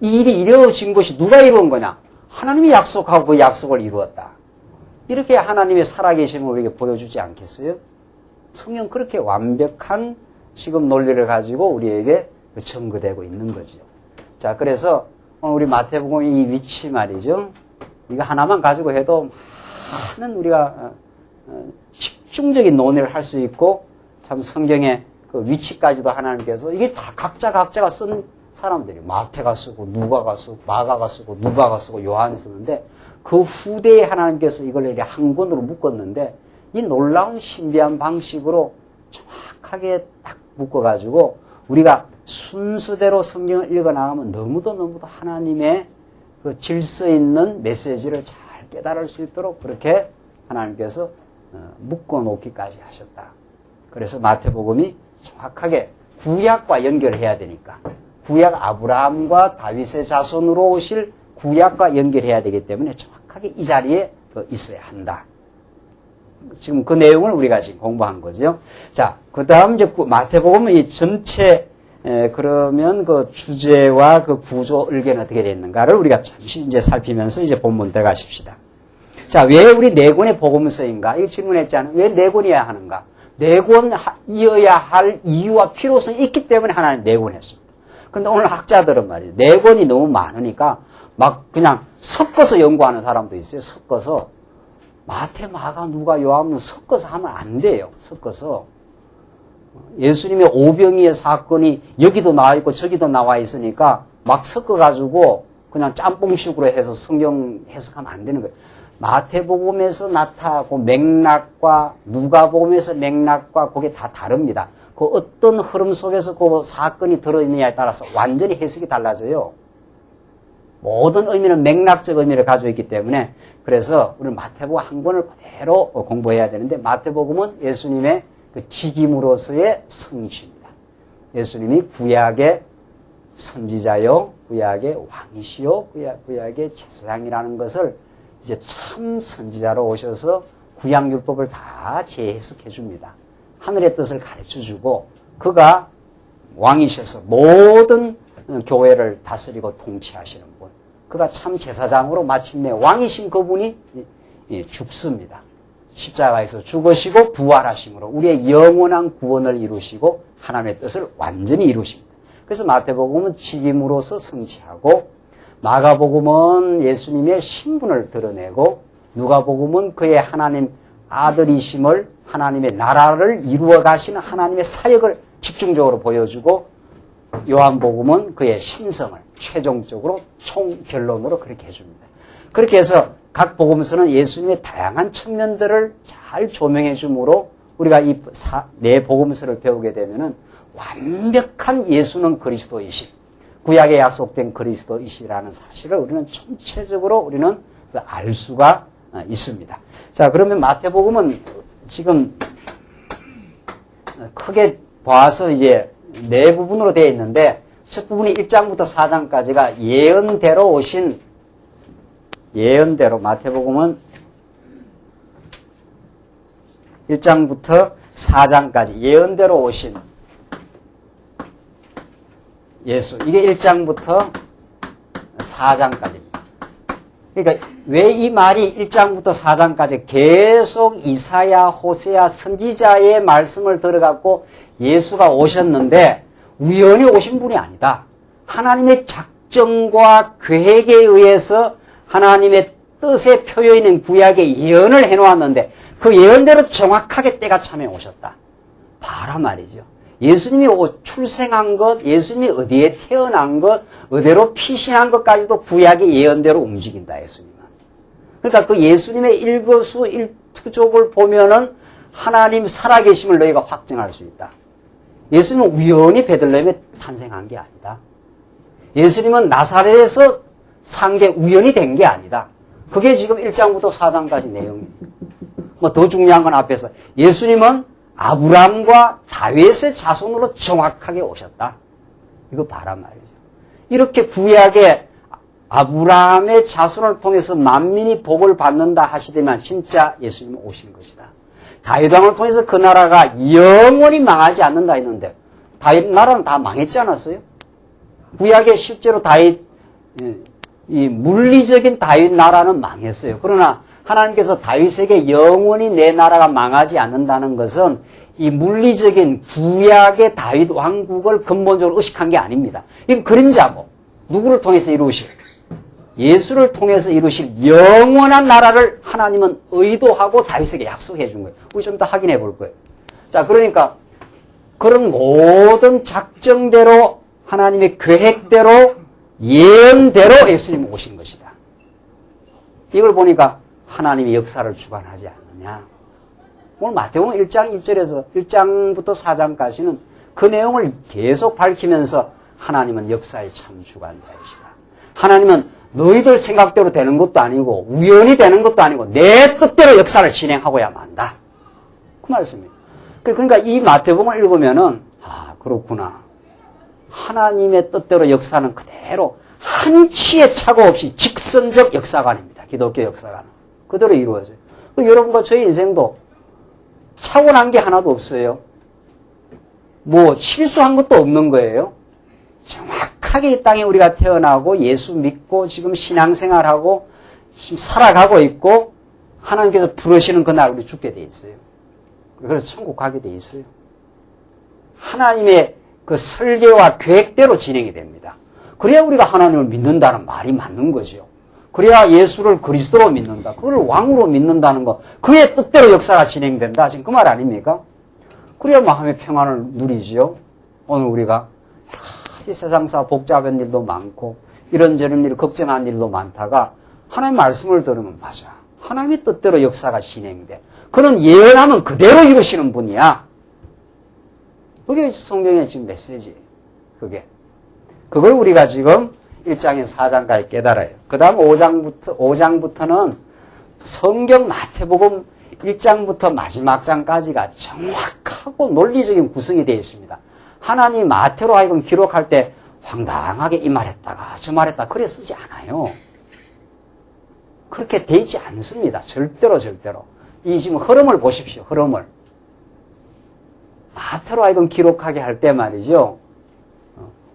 이 일이 이루어진 것이 누가 이루은 거냐? 하나님이 약속하고 그 약속을 이루었다. 이렇게 하나님의 살아계심을 우리에게 보여주지 않겠어요? 성경 그렇게 완벽한 지금 논리를 가지고 우리에게 증거되고 있는 거죠. 자, 그래서 우리 마태복음 이 위치 말이죠. 이거 하나만 가지고 해도 많은 우리가 집중적인 논의를 할 수 있고 참 성경의 그 위치까지도 하나님께서 이게 다 각자가 쓴 사람들이 마태가 쓰고 누가가 쓰고 마가가 쓰고 누가가 쓰고 요한이 쓰는데 그 후대에 하나님께서 이걸 이렇게 한 권으로 묶었는데 이 놀라운 신비한 방식으로 정확하게 딱 묶어가지고 우리가 순서대로 성경을 읽어나가면 너무도 하나님의 그 질서 있는 메시지를 잘 깨달을 수 있도록 그렇게 하나님께서 묶어놓기까지 하셨다. 그래서 마태복음이 정확하게 구약과 연결해야 되니까 구약 아브라함과 다윗의 자손으로 오실 구약과 연결해야 되기 때문에 정확하게 이 자리에 있어야 한다. 지금 그 내용을 우리가 지금 공부한 거죠. 자, 그 다음 이제 마태복음은 이 전체 그러면 그 주제와 그 구조 의견이 어떻게 되어 있는가를 우리가 잠시 이제 살피면서 이제 본문 들어가십시다. 자, 왜 우리 네 권의 복음서인가? 이거 질문했잖아요. 왜 네 권이어야 하는가? 네 권이어야 할 이유와 필요성이 있기 때문에 하나님 네 권 했습니다. 그런데 오늘 학자들은 말이에요. 네 권이 너무 많으니까 막 그냥 섞어서 연구하는 사람도 있어요. 섞어서. 마태, 마가, 누가, 요한은 섞어서 하면 안 돼요. 섞어서. 예수님의 오병이의 사건이 여기도 나와 있고 저기도 나와 있으니까 막 섞어가지고 그냥 짬뽕식으로 해서 성경 해석하면 안 되는 거예요. 마태복음에서 나타나고 맥락과 누가복음에서 맥락과 그게 다 다릅니다. 그 어떤 흐름 속에서 그 사건이 들어있느냐에 따라서 완전히 해석이 달라져요. 모든 의미는 맥락적 의미를 가지고 있기 때문에 그래서 우리는 마태복음 한 권을 그대로 공부해야 되는데 마태복음은 예수님의 그 직임으로서의 성취입니다. 예수님이 구약의 선지자요, 구약의 왕이시요, 구약의 제사장이라는 것을 이제 참 선지자로 오셔서 구약율법을 다 재해석해 줍니다. 하늘의 뜻을 가르쳐 주고 그가 왕이셔서 모든 교회를 다스리고 통치하시는 분. 그가 참 제사장으로 마침내 왕이신 그분이 죽습니다. 십자가에서 죽으시고 부활하심으로 우리의 영원한 구원을 이루시고 하나님의 뜻을 완전히 이루십니다. 그래서 마태복음은 직임으로서 성취하고 마가복음은 예수님의 신분을 드러내고 누가복음은 그의 하나님 아들이심을 하나님의 나라를 이루어 가시는 하나님의 사역을 집중적으로 보여주고 요한복음은 그의 신성을 최종적으로 총결론으로 그렇게 해줍니다. 그렇게 해서 각 복음서는 예수님의 다양한 측면들을 잘 조명해 주므로 우리가 이 네 복음서를 배우게 되면은 완벽한 예수는 그리스도이신 구약에 약속된 그리스도이시라는 사실을 우리는 전체적으로 우리는 알 수가 있습니다. 자, 그러면 마태복음은 지금 크게 봐서 이제 네 부분으로 되어 있는데 첫 부분이 1장부터 4장까지가 예언대로 오신 예언대로 마태복음은 1장부터 4장까지 예언대로 오신 예수. 이게 1장부터 4장까지입니다. 그러니까 왜 이 말이 1장부터 4장까지 계속 이사야, 호세아 선지자의 말씀을 들어갖고 예수가 오셨는데 우연히 오신 분이 아니다. 하나님의 작정과 계획에 의해서 하나님의 뜻의 표현인 구약에 예언을 해놓았는데 그 예언대로 정확하게 때가 참에 오셨다. 봐라 말이죠. 예수님이 출생한 것, 예수님이 어디에 태어난 것, 어디로 피신한 것까지도 구약의 예언대로 움직인다, 예수님은. 그러니까 그 예수님의 일거수일투족을 보면은 하나님 살아계심을 너희가 확증할 수 있다. 예수님은 우연히 베들레헴에 탄생한 게 아니다. 예수님은 나사렛에서 산 게 우연히 된 게 아니다. 그게 지금 1장부터 4장까지 내용이에요. 뭐 더 중요한 건 앞에서 예수님은 아브라함과 다윗의 자손으로 정확하게 오셨다. 이거 봐란 말이죠. 이렇게 구약에 아브라함의 자손을 통해서 만민이 복을 받는다 하시더만 진짜 예수님은 오신 것이다. 다윗 왕을 통해서 그 나라가 영원히 망하지 않는다 했는데 다윗 나라는 다 망했지 않았어요? 구약에 실제로 다윗, 이 물리적인 다윗 나라는 망했어요. 그러나 하나님께서 다윗에게 영원히 내 나라가 망하지 않는다는 것은 이 물리적인 구약의 다윗 왕국을 근본적으로 의식한 게 아닙니다. 이건 그림자고 누구를 통해서 이루실? 예수를 통해서 이루실 영원한 나라를 하나님은 의도하고 다윗에게 약속해 준 거예요. 우리 좀 더 확인해 볼 거예요. 자, 그러니까 그런 모든 작정대로 하나님의 계획대로 예언대로 예수님이 오신 것이다. 이걸 보니까 하나님이 역사를 주관하지 않느냐. 오늘 마태복음 1장 1절에서 1장부터 4장까지는 그 내용을 계속 밝히면서 하나님은 역사의 참 주관자이시다. 하나님은 너희들 생각대로 되는 것도 아니고 우연히 되는 것도 아니고 내 뜻대로 역사를 진행하고야 만다. 그 말씀이에요. 그러니까 이 마태복음을 읽으면은 아 그렇구나. 하나님의 뜻대로 역사는 그대로 한치의 착오 없이 직선적 역사관입니다. 기독교 역사관은. 그대로 이루어져요. 여러분과 저희 인생도 착오난 게 하나도 없어요. 뭐 실수한 것도 없는 거예요. 정확하게 이 땅에 우리가 태어나고 예수 믿고 지금 신앙생활하고 지금 살아가고 있고 하나님께서 부르시는 그날 우리 죽게 돼 있어요. 그래서 천국 가게 돼 있어요. 하나님의 그 설계와 계획대로 진행이 됩니다. 그래야 우리가 하나님을 믿는다는 말이 맞는 거죠. 그래야 예수를 그리스도로 믿는다. 그걸 왕으로 믿는다는 거. 그의 뜻대로 역사가 진행된다. 지금 그 말 아닙니까? 그래야 마음의 평안을 누리죠. 오늘 우리가 여러 가지 세상사 복잡한 일도 많고 이런저런 일 걱정한 일도 많다가 하나님의 말씀을 들으면 맞아. 하나님의 뜻대로 역사가 진행돼. 그는 예언하면 그대로 이루시는 분이야. 그게 성경의 지금 메시지예요. 그걸 우리가 지금 1장에서 4장까지 깨달아요. 그 다음 5장부터는 성경 마태복음 1장부터 마지막 장까지가 정확하고 논리적인 구성이 되어 있습니다. 하나님이 마태로 하여금 기록할 때 황당하게 이 말했다가 저 말했다 그래 쓰지 않아요. 그렇게 되어 있지 않습니다. 절대로. 이 지금 흐름을 보십시오. 흐름을. 마태로 하여금 기록하게 할 때 말이죠.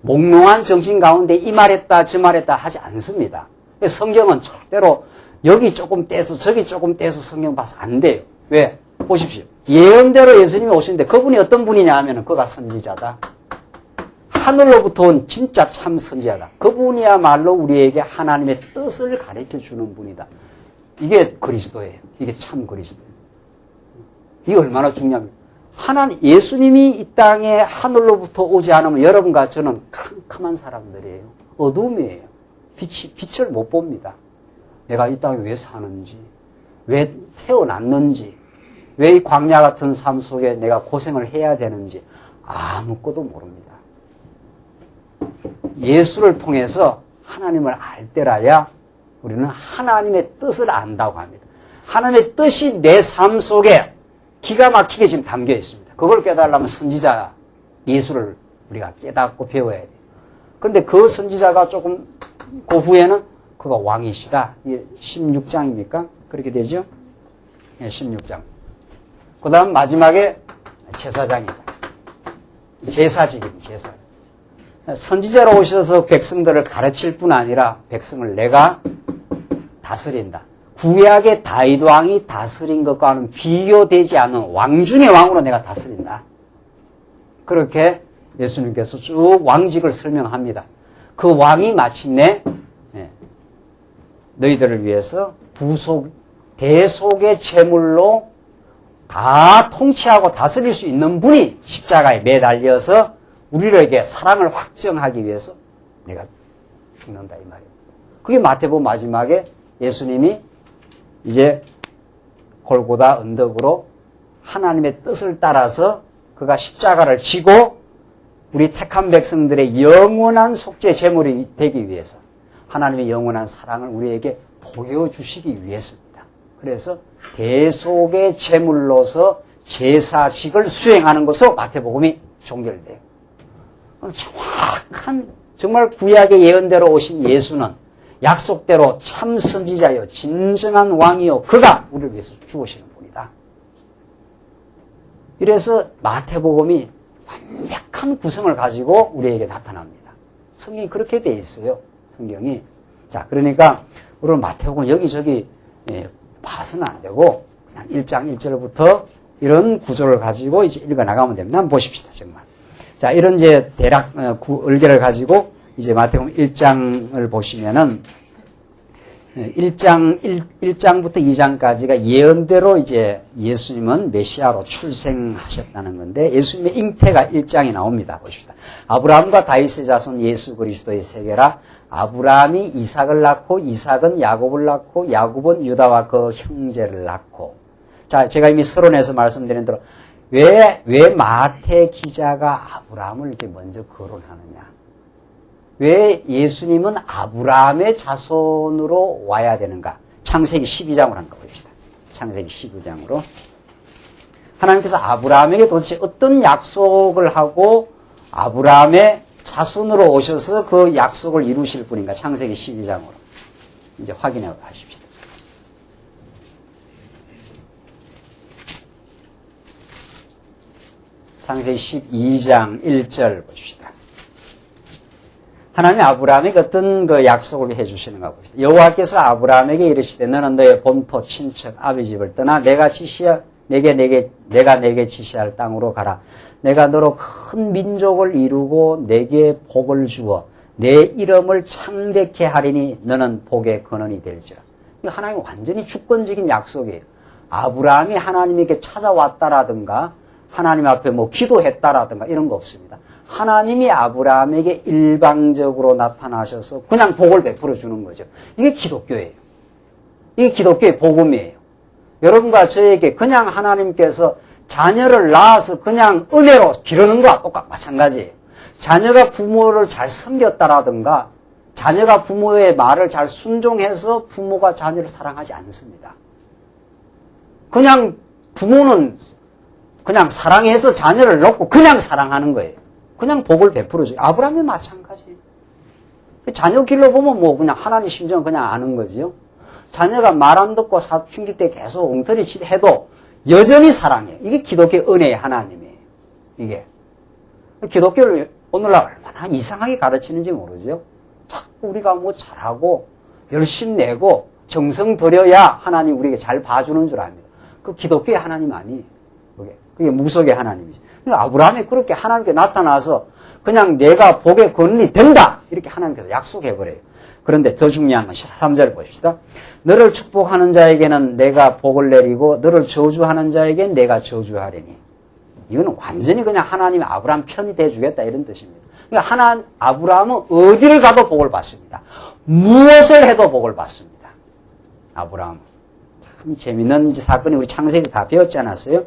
몽롱한 정신 가운데 이 말했다 저 말했다 하지 않습니다. 성경은 절대로 여기 조금 떼서 저기 조금 떼서 성경 봐서 안 돼요. 왜? 보십시오. 예언대로 예수님이 오시는데 그분이 어떤 분이냐 하면 그가 선지자다. 하늘로부터 온 진짜 참 선지자다. 그분이야말로 우리에게 하나님의 뜻을 가르쳐 주는 분이다. 이게 그리스도예요. 이게 참 그리스도예요. 이게 얼마나 중요합니까? 예수님이 이 땅에 하늘로부터 오지 않으면 여러분과 저는 캄캄한 사람들이에요. 어둠이에요. 빛을 못 봅니다. 내가 이 땅에 왜 사는지, 왜 태어났는지, 왜 이 광야 같은 삶 속에 내가 고생을 해야 되는지 아무것도 모릅니다. 예수를 통해서 하나님을 알 때라야 우리는 하나님의 뜻을 안다고 합니다. 하나님의 뜻이 내 삶 속에 기가 막히게 지금 담겨 있습니다. 그걸 깨달으려면 선지자 예수를 우리가 깨닫고 배워야 돼요. 그런데 그 선지자가 조금 그 후에는 그가 왕이시다. 16장입니까? 그렇게 되죠? 네, 16장. 그 다음 마지막에 제사장이다. 제사직입니다. 제사. 선지자로 오셔서 백성들을 가르칠 뿐 아니라 백성을 내가 다스린다. 구약의 다윗 왕이 다스린 것과는 비교되지 않는 왕 중의 왕으로 내가 다스린다. 그렇게 예수님께서 쭉 왕직을 설명합니다. 그 왕이 마침내 너희들을 위해서 대속의 제물로 다 통치하고 다스릴 수 있는 분이 십자가에 매달려서 우리에게 사랑을 확정하기 위해서 내가 죽는다 이 말이에요. 그게 마태복음 마지막에 예수님이 이제 골고다 언덕으로 하나님의 뜻을 따라서 그가 십자가를 지고 우리 택한 백성들의 영원한 속죄 제물이 되기 위해서 하나님의 영원한 사랑을 우리에게 보여주시기 위해서입니다. 그래서 대속의 제물로서 제사직을 수행하는 것으로 마태복음이 종결돼요. 정확한 정말 구약의 예언대로 오신 예수는 약속대로 참 선지자요 진정한 왕이요 그가 우리를 위해서 죽으시는 분이다. 이래서 마태복음이 완벽한 구성을 가지고 우리에게 나타납니다. 성경이 그렇게 되어 있어요. 성경이. 자, 그러니까 우리는 마태복음 여기저기 봐서는 안 되고 그냥 1장 1절부터 이런 구조를 가지고 이제 읽어 나가면 됩니다. 한번 보십시다, 정말. 자, 이런 이제 대략 을개를 가지고 이제 마태복음 1장을 보시면은 1장부터 2장까지가 예언대로 이제 예수님은 메시아로 출생하셨다는 건데 예수님의 잉태가 1장에 나옵니다. 보십시다. 아브라함과 다윗의 자손 예수 그리스도의 세계라. 아브라함이 이삭을 낳고 이삭은 야곱을 낳고 야곱은 유다와 그 형제를 낳고. 자, 제가 이미 서론에서 말씀드린 대로 왜 마태 기자가 아브라함을 이렇게 먼저 거론하느냐? 왜 예수님은 아브라함의 자손으로 와야 되는가? 창세기 12장으로 한번 봅시다. 창세기 12장으로. 하나님께서 아브라함에게 도대체 어떤 약속을 하고 아브라함의 자손으로 오셔서 그 약속을 이루실 분인가? 창세기 12장으로. 이제 확인해 하십시다. 창세기 12장 1절 보십시다. 하나님이 아브라함에게 어떤 그 약속을 해주시는가 봅시다. 여호와께서 아브라함에게 이르시되 너는 너의 본토 친척 아비 집을 떠나 내가 내게 지시할 땅으로 가라. 내가 너로 큰 민족을 이루고 내게 복을 주어 내 이름을 창대케 하리니 너는 복의 근원이 될지라. 하나님은 완전히 주권적인 약속이에요. 아브라함이 하나님에게 찾아왔다라든가 하나님 앞에 뭐 기도했다라든가 이런 거 없습니다. 하나님이 아브라함에게 일방적으로 나타나셔서 그냥 복을 베풀어 주는 거죠. 이게 기독교예요. 이게 기독교의 복음이에요. 여러분과 저에게 그냥 하나님께서 자녀를 낳아서 그냥 은혜로 기르는 거와 마찬가지예요. 자녀가 부모를 잘 섬겼다라든가 자녀가 부모의 말을 잘 순종해서 부모가 자녀를 사랑하지 않습니다. 그냥 부모는 그냥 사랑해서 자녀를 낳고 그냥 사랑하는 거예요. 그냥 복을 베풀어줘요. 아브라함이 마찬가지예요. 자녀 길러보면 뭐 그냥 하나님 심정은 그냥 아는 거지요. 자녀가 말 안 듣고 사춘기 때 계속 엉터리 짓 해도 여전히 사랑해요. 이게 기독교의 은혜의 하나님이에요. 이게. 기독교를 오늘날 얼마나 이상하게 가르치는지 모르죠. 자꾸 우리가 뭐 잘하고 열심 내고 정성 들여야 하나님 우리에게 잘 봐주는 줄 압니다. 그 기독교의 하나님 아니에요. 그게 무속의 하나님이죠. 그러니까 아브라함이 그렇게 하나님께 나타나서 그냥 내가 복의 근원이 된다. 이렇게 하나님께서 약속해버려요. 그런데 더 중요한 건 13절 보십시다. 너를 축복하는 자에게는 내가 복을 내리고 너를 저주하는 자에게는 내가 저주하리니. 이거는 완전히 그냥 하나님이 아브라함 편이 돼주겠다 이런 뜻입니다. 그러니까 아브라함은 어디를 가도 복을 받습니다. 무엇을 해도 복을 받습니다. 아브라함은. 참 재밌는 사건이 우리 창세기 다 배웠지 않았어요?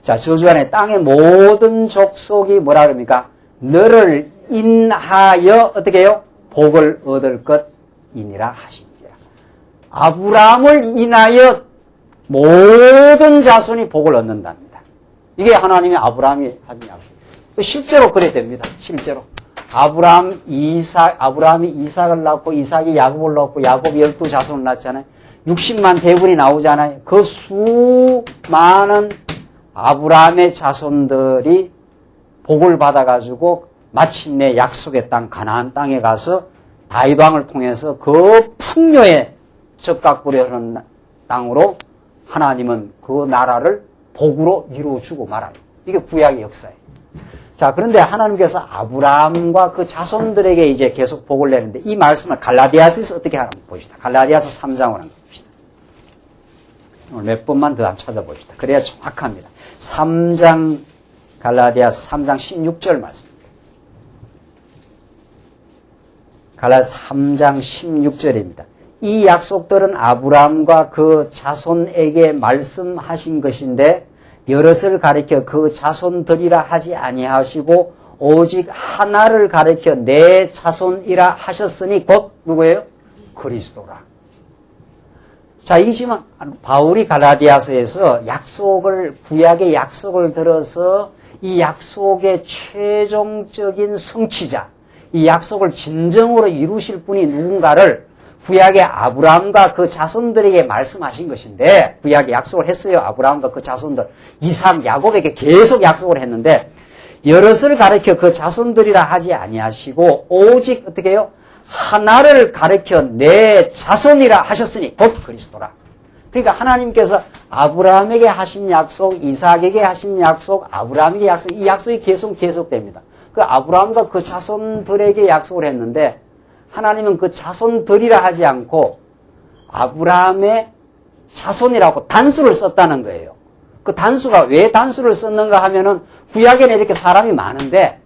자, 저주하네 땅의 모든 족속이 뭐라 그럽니까? 너를 인하여 어떻게 해요? 복을 얻을 것이니라 하신지라. 아브라함을 인하여 모든 자손이 복을 얻는답니다. 이게 하나님이 아브라함이 하신 약속. 실제로 그래 됩니다. 실제로. 아브라함이 이삭을 낳고 이삭이 야곱을 낳고 야곱이 12자손을 낳잖아요. 60만 대군이 나오잖아요. 그 수많은 아브라함의 자손들이 복을 받아가지고 마침내 약속의 땅 가나안 땅에 가서 다윗 왕을 통해서 그 풍요의 적각불에 흐르는 땅으로 하나님은 그 나라를 복으로 이루어주고 말아요. 이게 구약의 역사예요. 자, 그런데 하나님께서 아브라함과 그 자손들에게 이제 계속 복을 내는데 이 말씀을 갈라디아서에서 어떻게 하나 봅시다. 갈라디아서 3장으로 한번 봅시다. 오늘 몇 번만 더 한번 찾아봅시다. 그래야 정확합니다. 3장 갈라디아서 3장 16절 말씀입니다. 갈라디아서 3장 16절입니다. 이 약속들은 아브라함과 그 자손에게 말씀하신 것인데 여럿을 가리켜 그 자손들이라 하지 아니하시고 오직 하나를 가리켜 내 자손이라 하셨으니 곧 누구예요? 그리스도라. 자, 이게 지금 바울이 갈라디아서에서 구약의 약속을 들어서 이 약속의 최종적인 성취자, 이 약속을 진정으로 이루실 분이 누군가를 구약의 아브라함과 그 자손들에게 말씀하신 것인데, 구약의 약속을 했어요. 아브라함과 그 자손들, 이삭, 야곱에게 계속 약속을 했는데, 여럿을 가르쳐 그 자손들이라 하지 아니하시고 오직 어떻게 해요? 하나를 가르쳐 내 자손이라 하셨으니 곧 그리스도라. 그러니까 하나님께서 아브라함에게 하신 약속, 이삭에게 하신 약속, 아브라함에게 약속, 이 약속이 계속됩니다. 그 아브라함과 그 자손들에게 약속을 했는데 하나님은 그 자손들이라 하지 않고 아브라함의 자손이라고 단수를 썼다는 거예요. 그 단수가 왜 단수를 썼는가 하면은 구약에는 이렇게 사람이 많은데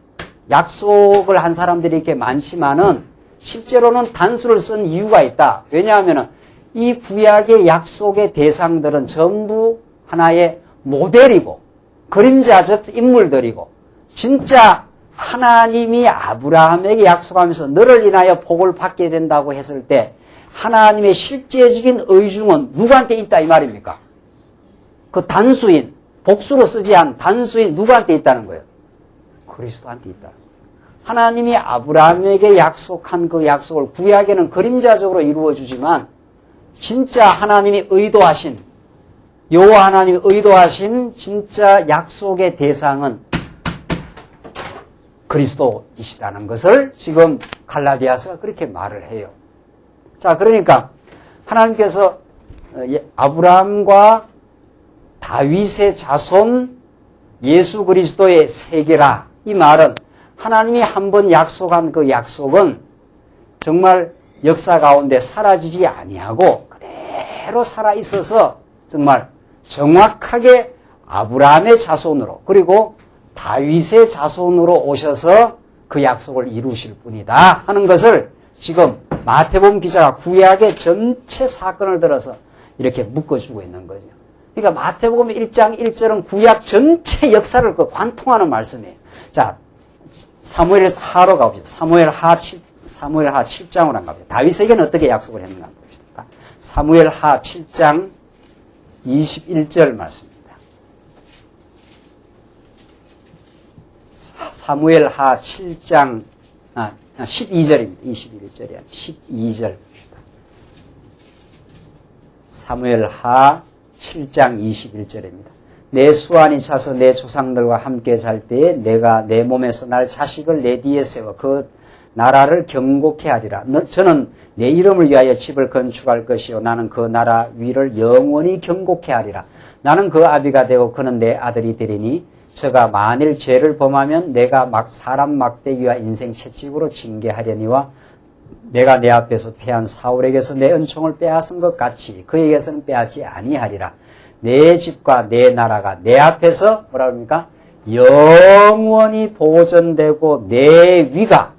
약속을 한 사람들이 이렇게 많지만은 실제로는 단수를 쓴 이유가 있다. 왜냐하면은 이 구약의 약속의 대상들은 전부 하나의 모델이고 그림자적 인물들이고 진짜 하나님이 아브라함에게 약속하면서 너를 인하여 복을 받게 된다고 했을 때 하나님의 실제적인 의중은 누구한테 있다 이 말입니까? 그 단수인, 복수로 쓰지 않은 단수인 누구한테 있다는 거예요? 그리스도한테 있다. 하나님이 아브라함에게 약속한 그 약속을 구약에는 그림자적으로 이루어주지만 진짜 하나님이 의도하신, 여호와 하나님이 의도하신 진짜 약속의 대상은 그리스도이시다는 것을 지금 갈라디아서가 그렇게 말을 해요. 자, 그러니까 하나님께서 아브라함과 다윗의 자손 예수 그리스도의 세계라. 이 말은 하나님이 한번 약속한 그 약속은 정말 역사 가운데 사라지지 아니하고 그대로 살아있어서 정말 정확하게 아브라함의 자손으로 그리고 다윗의 자손으로 오셔서 그 약속을 이루실 분이다 하는 것을 지금 마태복음 기자가 구약의 전체 사건을 들어서 이렇게 묶어주고 있는 거죠. 그러니까 마태복음 1장 1절은 구약 전체 역사를 관통하는 말씀이에요. 자, 사무엘 하로 가봅시다. 사무엘 하 7장으로 한 갑니다. 다윗에게는 어떻게 약속을 했는가 봅시다. 사무엘 하 7장 21절 말씀입니다. 사무엘 하 7장 12절입니다. 21절이 아니라 12절. 사무엘 하 7장 21절입니다. 내 수완이 차서 내 조상들과 함께 잘 때에 내가 내 몸에서 날 자식을 내 뒤에 세워 그 나라를 경고케 하리라. 저는 내 이름을 위하여 집을 건축할 것이요 나는 그 나라 위를 영원히 경고케 하리라. 나는 그 아비가 되고 그는 내 아들이 되리니 저가 만일 죄를 범하면 내가 사람 막대기와 인생 채찍으로 징계하려니와 내가 내 앞에서 패한 사울에게서 내 은총을 빼앗은 것 같이 그에게서는 빼앗지 아니하리라. 내 집과 내 나라가 내 앞에서 뭐라 그럽니까? 영원히 보존되고 내 위가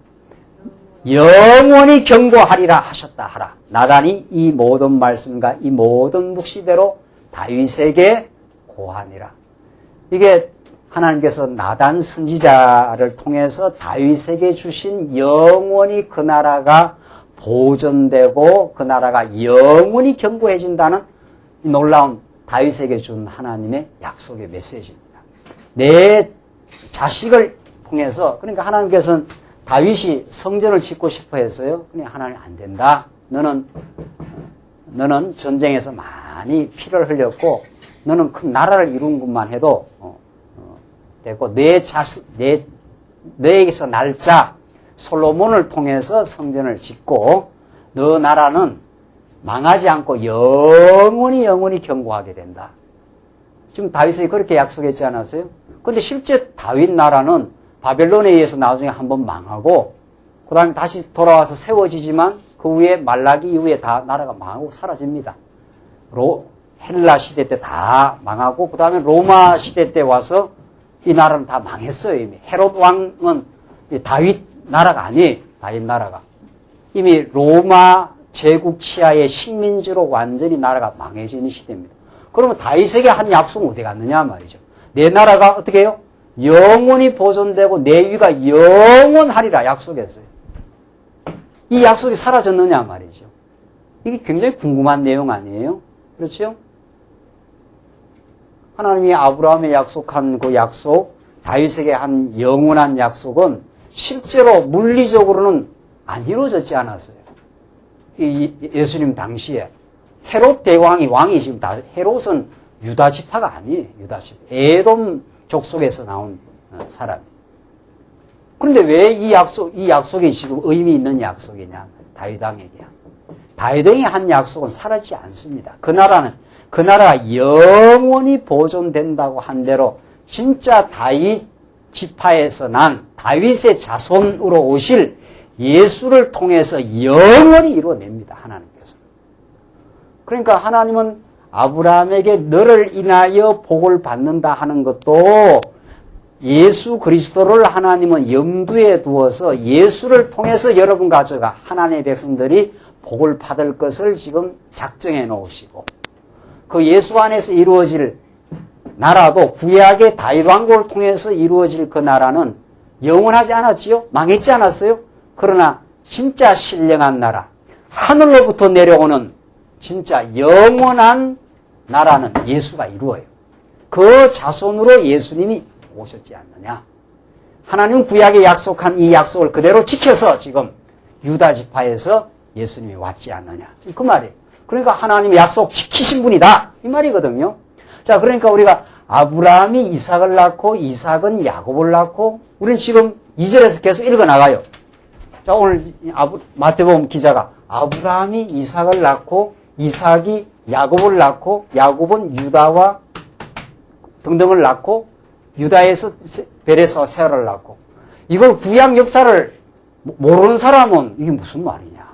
영원히 경고하리라 하셨다 하라. 나단이 이 모든 말씀과 이 모든 묵시대로 다윗에게 고하니라. 이게 하나님께서 나단 선지자를 통해서 다윗에게 주신 영원히 그 나라가 보존되고 그 나라가 영원히 경고해진다는 이 놀라운 다윗에게 준 하나님의 약속의 메시지입니다. 내 자식을 통해서 그러니까 하나님께서는 다윗이 성전을 짓고 싶어 했어요. 그냥 하나님 안 된다. 너는 전쟁에서 많이 피를 흘렸고 너는 큰 나라를 이룬 것만 해도 되고 너에게서 날짜 솔로몬을 통해서 성전을 짓고 너 나라는 망하지 않고 영원히 경고하게 된다. 지금 다윗이 그렇게 약속했지 않았어요? 그런데 실제 다윗 나라는 바벨론에 의해서 나중에 한번 망하고 그 다음에 다시 돌아와서 세워지지만 그 후에 말라기 이후에 다 나라가 망하고 사라집니다. 헬라 시대 때 다 망하고 그 다음에 로마 시대 때 와서 이 나라는 다 망했어요. 이미 헤롯 왕은 다윗 나라가 아니에요. 다윗 나라가 이미 로마 제국 치하의 식민지로 완전히 나라가 망해지는 시대입니다. 그러면 다윗에게 한 약속은 어디 갔느냐 말이죠. 내 나라가 어떻게 해요? 영원히 보존되고 내 위가 영원하리라 약속했어요. 이 약속이 사라졌느냐 말이죠. 이게 굉장히 궁금한 내용 아니에요? 그렇죠? 하나님이 아브라함에 약속한 그 약속, 다윗에게 한 영원한 약속은 실제로 물리적으로는 안 이루어졌지 않았어요. 예수님 당시에 헤롯 대왕이 왕이 지금 다 헤롯은 유다 지파가 아니에요. 유다 지파. 에돔 족속에서 나온 사람이에요. 그런데 왜 이 약속이 지금 의미 있는 약속이냐? 다윗 왕에게. 다윗 왕이 한 약속은 사라지지 않습니다. 그 나라가 영원히 보존된다고 한 대로 진짜 다윗 지파에서 난 다윗의 자손으로 오실 예수를 통해서 영원히 이루어냅니다. 하나님께서. 그러니까 하나님은 아브라함에게 너를 인하여 복을 받는다 하는 것도 예수 그리스도를 하나님은 염두에 두어서 예수를 통해서 여러분 가져가 하나님의 백성들이 복을 받을 것을 지금 작정해 놓으시고 그 예수 안에서 이루어질 나라도 구약의 다윗 왕국을 통해서 이루어질 그 나라는 영원하지 않았지요? 망했지 않았어요? 그러나 진짜 신령한 나라, 하늘로부터 내려오는 진짜 영원한 나라는 예수가 이루어요. 그 자손으로 예수님이 오셨지 않느냐. 하나님은 구약에 약속한 이 약속을 그대로 지켜서 지금 유다 지파에서 예수님이 왔지 않느냐. 그 말이에요. 그러니까 하나님이 약속 지키신 분이다. 이 말이거든요. 자, 그러니까 우리가 아브라함이 이삭을 낳고 이삭은 야곱을 낳고 우리는 지금 2절에서 계속 읽어나가요. 자, 오늘 마태복음 기자가 아브라함이 이삭을 낳고 이삭이 야곱을 낳고 야곱은 유다와 등등을 낳고 유다에서 베레스와 세라를 낳고 이걸 구약 역사를 모르는 사람은 이게 무슨 말이냐.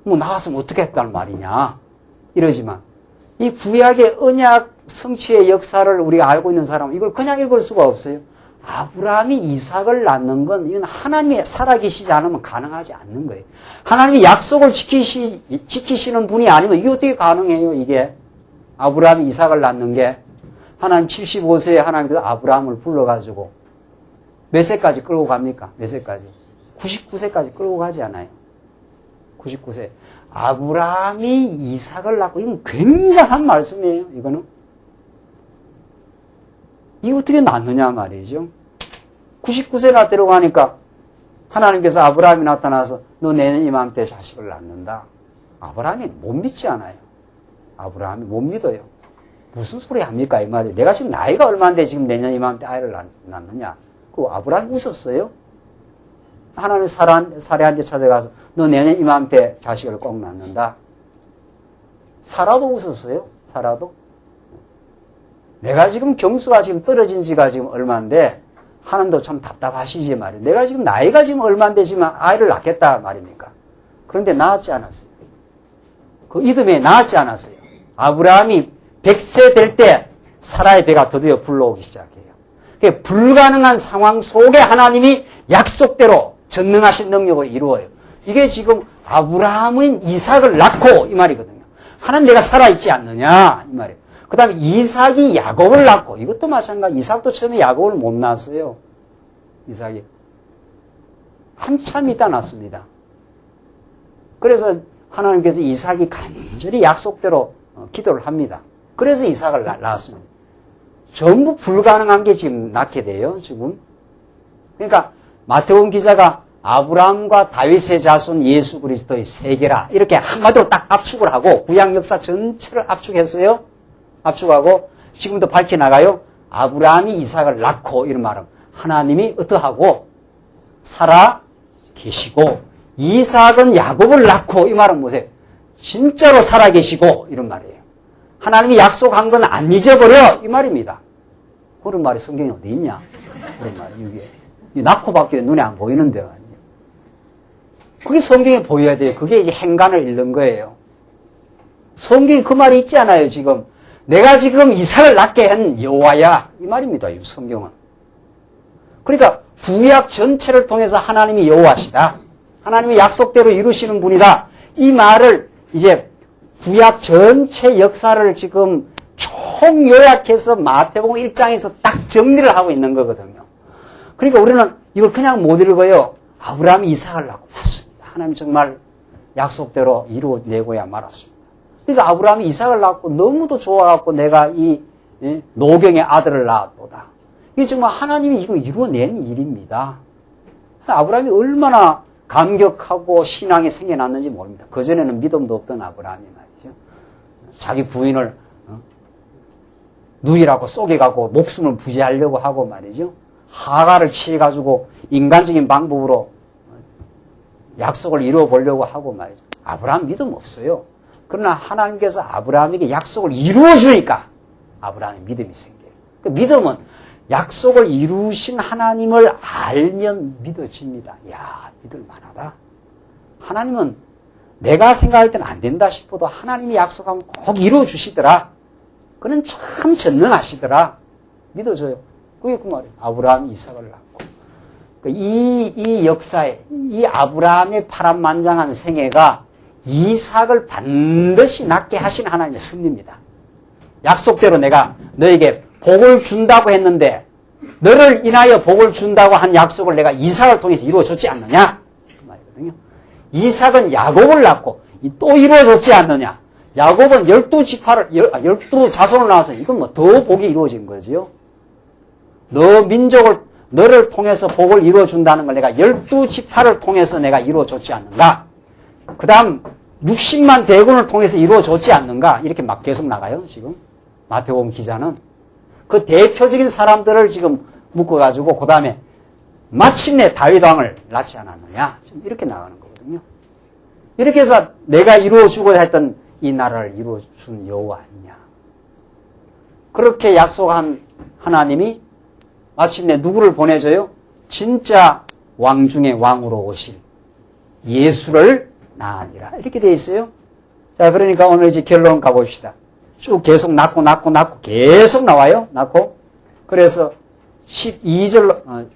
뭐 나왔으면 어떻게 했다는 말이냐. 이러지만 이 구약의 언약 성취의 역사를 우리가 알고 있는 사람은 이걸 그냥 읽을 수가 없어요. 아브라함이 이삭을 낳는 건 이건 하나님이 살아계시지 않으면 가능하지 않는 거예요. 하나님이 약속을 지키시는 분이 아니면 이게 어떻게 가능해요, 이게. 아브라함이 이삭을 낳는 게 하나님 75세에 하나님께서 아브라함을 불러가지고 몇 세까지 끌고 갑니까? 몇 세까지? 99세까지 끌고 가지 않아요. 99세. 아브라함이 이삭을 낳고 이건 굉장한 말씀이에요, 이거는. 이게 어떻게 낳느냐 말이죠. 99세나 데려가니까 하나님께서 아브라함이 나타나서 너 내년 이맘때 자식을 낳는다. 아브라함이 못 믿지 않아요. 아브라함이 못 믿어요. 무슨 소리 합니까 이 말이에요. 내가 지금 나이가 얼마인데 지금 내년 이맘때 아이를 낳느냐. 그 아브라함이 웃었어요. 하나님 사례한테 찾아가서 너 내년 이맘때 자식을 꼭 낳는다. 사라도 웃었어요. 사라도. 내가 지금 경수가 지금 떨어진 지가 지금 얼마인데 하나님도 참 답답하시지 말이에요. 내가 지금 나이가 지금 얼마인데 지금 아이를 낳겠다 말입니까? 그런데 낳았지 않았어요. 그 이듬해 낳았지 않았어요. 아브라함이 100세 될 때 사라의 배가 드디어 불러오기 시작해요. 불가능한 상황 속에 하나님이 약속대로 전능하신 능력을 이루어요. 이게 지금 아브라함은 이삭을 낳고 이 말이거든요. 하나님 내가 살아있지 않느냐 이 말이에요. 그 다음에 이삭이 야곱을 낳고 이것도 마찬가지. 이삭도 처음에 야곱을 못 낳았어요. 이삭이 한참 있다 낳습니다. 그래서 하나님께서 이삭이 간절히 약속대로 기도를 합니다. 그래서 이삭을 낳았습니다. 전부 불가능한 게 지금 낳게 돼요. 지금. 그러니까 마태복음 기자가 아브라함과 다윗의 자손 예수 그리스도의 세계라 이렇게 한마디로 딱 압축을 하고 구약 역사 전체를 압축했어요. 압축하고 지금도 밝혀나가요. 아브라함이 이삭을 낳고 이런 말은 하나님이 어떠하고 살아 계시고 이삭은 야곱을 낳고 이 말은 뭐세요? 진짜로 살아 계시고 이런 말이에요. 하나님이 약속한 건 안 잊어버려 이 말입니다. 그런 말이 성경에 어디 있냐? 그런 말이 이게 낳고밖에 눈에 안 보이는데요. 그게 성경에 보여야 돼요. 그게 이제 행간을 잃는 거예요. 성경에 그 말이 있지 않아요, 지금. 내가 지금 이삭을 낳게 한 여호와야. 이 말입니다, 이 성경은. 그러니까 구약 전체를 통해서 하나님이 여호와시다. 하나님이 약속대로 이루시는 분이다. 이 말을 이제 구약 전체 역사를 지금 총요약해서 마태복음 1장에서 딱 정리를 하고 있는 거거든요. 그러니까 우리는 이걸 그냥 못 읽어요. 아브라함이 이삭을 낳고 맞습니다. 하나님 정말 약속대로 이루어내고야 말았습니다. 그러니까 아브라함이 이삭을 낳고 너무도 좋아갖고 내가 이 노경의 아들을 낳았도다. 이게 정말 하나님이 이거 이루어낸 일입니다. 아브라함이 얼마나 감격하고 신앙이 생겨났는지 모릅니다. 그전에는 믿음도 없던 아브라함이 말이죠. 자기 부인을 누이라고 쏘개가고 목숨을 부지하려고 하고 말이죠. 하가를 취해가지고 인간적인 방법으로 약속을 이루어 보려고 하고 말이죠. 아브라함 믿음 없어요. 그러나 하나님께서 아브라함에게 약속을 이루어 주니까 아브라함의 믿음이 생겨요. 그 믿음은 약속을 이루신 하나님을 알면 믿어집니다. 이야, 믿을 만하다. 하나님은 내가 생각할 때는 안 된다 싶어도 하나님이 약속하면 꼭 이루어 주시더라. 그는 참 전능하시더라. 믿어져요. 그게 그 말이에요. 아브라함이 이삭을 낳고. 이 역사에, 이 아브라함의 파란만장한 생애가 이삭을 반드시 낳게 하신 하나님의 섭리입니다. 약속대로 내가 너에게 복을 준다고 했는데 너를 인하여 복을 준다고 한 약속을 내가 이삭을 통해서 이루어줬지 않느냐? 그 말이거든요. 이삭은 야곱을 낳고 또 이루어졌지 않느냐? 야곱은 12 자손을 낳아서 이건 뭐 더 복이 이루어진 거지요. 너를 통해서 복을 이루어준다는 걸 내가 12지파를 통해서 내가 이루어줬지 않는가? 그 다음 60만 대군을 통해서 이루어졌지 않는가? 이렇게 막 계속 나가요, 지금. 마태복음 기자는. 그 대표적인 사람들을 지금 묶어가지고, 그 다음에 마침내 다윗 왕을 낳지 않았느냐? 지금 이렇게 나가는 거거든요. 이렇게 해서 내가 이루어주고자 했던 이 나라를 이루어준 여호와 아니냐? 그렇게 약속한 하나님이 마침내 누구를 보내줘요? 진짜 왕 중에 왕으로 오실 예수를 낳으니라. 이렇게 돼 있어요. 자, 그러니까 오늘 이제 결론 가봅시다. 쭉 계속 낳고 계속 나와요. 낳고. 그래서 12절,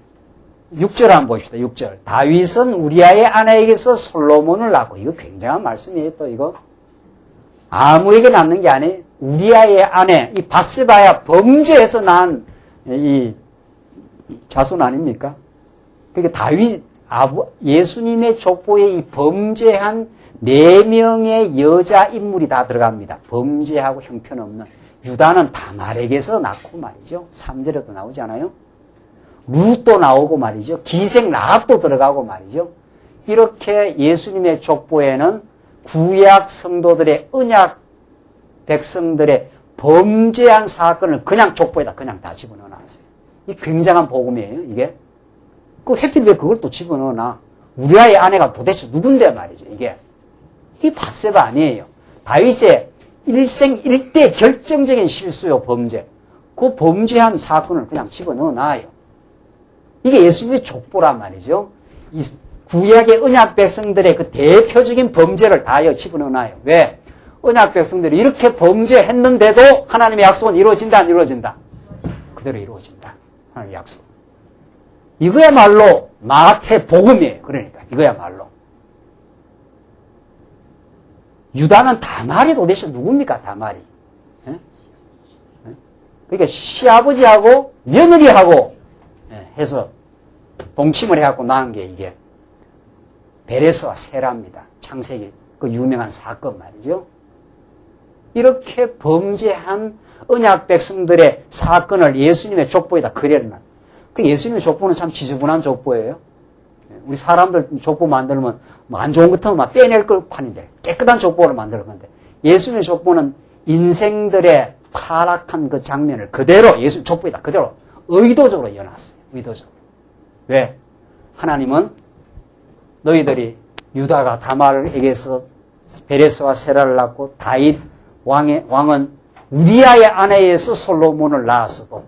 6절 한번 봅시다. 6절. 다윗은 우리아의 아내에게서 솔로몬을 낳고. 이거 굉장한 말씀이에요. 또 이거. 아무에게 낳는 게 아니에요. 우리아의 아내, 이 밧세바야 범죄해서 낳은 이 자손 아닙니까? 그러니까 예수님의 족보에 이 범죄한 4명의 여자 인물이 다 들어갑니다. 범죄하고 형편없는. 유다는 다말에게서 낳고 말이죠. 3절에도 나오지 않아요? 룻도 나오고 말이죠. 기생 라합도 들어가고 말이죠. 이렇게 예수님의 족보에는 구약 성도들의 언약 백성들의 범죄한 사건을 그냥 족보에다 그냥 다 집어넣어놨어요. 이 굉장한 복음이에요, 이게. 그 해필 왜 그걸 또 집어넣어놔? 우리아의 아내가 도대체 누군데 말이죠, 이게. 이 밧세바 아니에요. 다윗의 일생 일대 결정적인 실수요, 범죄. 그 범죄한 사건을 그냥 집어넣어놔요. 이게 예수님의 족보란 말이죠. 이 구약의 언약 백성들의 그 대표적인 범죄를 다 집어넣어놔요. 왜? 언약 백성들이 이렇게 범죄했는데도 하나님의 약속은 이루어진다, 안 이루어진다? 그대로 이루어진다. 하나님의 약속. 이거야말로 마태복음이에요. 그러니까 이거야말로. 유다는 다말이 도대체 누굽니까? 다말이. 그러니까 시아버지하고 며느리하고 해서 동침을 해갖고 낳은 게 이게 베레스와 세라입니다. 창세기 그 유명한 사건 말이죠. 이렇게 범죄한 언약 백성들의 사건을 예수님의 족보에다 그려놔. 그 예수님의 족보는 참 지저분한 족보예요. 우리 사람들 족보 만들면 뭐 안 좋은 것 같으면 막 빼낼 걸 판인데 깨끗한 족보를 만들 건데 예수님의 족보는 인생들의 타락한 그 장면을 그대로 예수 족보에다 그대로 의도적으로 이어놨어요. 의도적으로. 왜? 하나님은 너희들이 유다가 다말에게서 베레스와 세라를 낳고 다윗 왕은 우리아의 아내에서 솔로몬을 낳았어도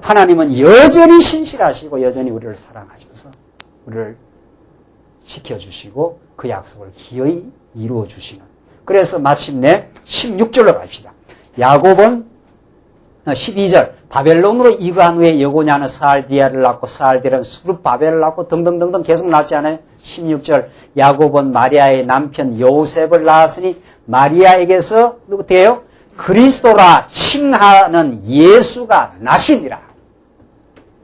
하나님은 여전히 신실하시고 여전히 우리를 사랑하셔서 우리를 지켜주시고 그 약속을 기어이 이루어주시는. 그래서 마침내 16절로 갑시다. 야곱은 12절 바벨론으로 이거한 후에 여고냐는 스알디아를 낳고 스알디아는 수룹바벨을 낳고 등등등등 계속 낳지 않아요? 16절 야곱은 마리아의 남편 요셉을 낳았으니 마리아에게서 누구예요? 그리스도라 칭하는 예수가 나시니라.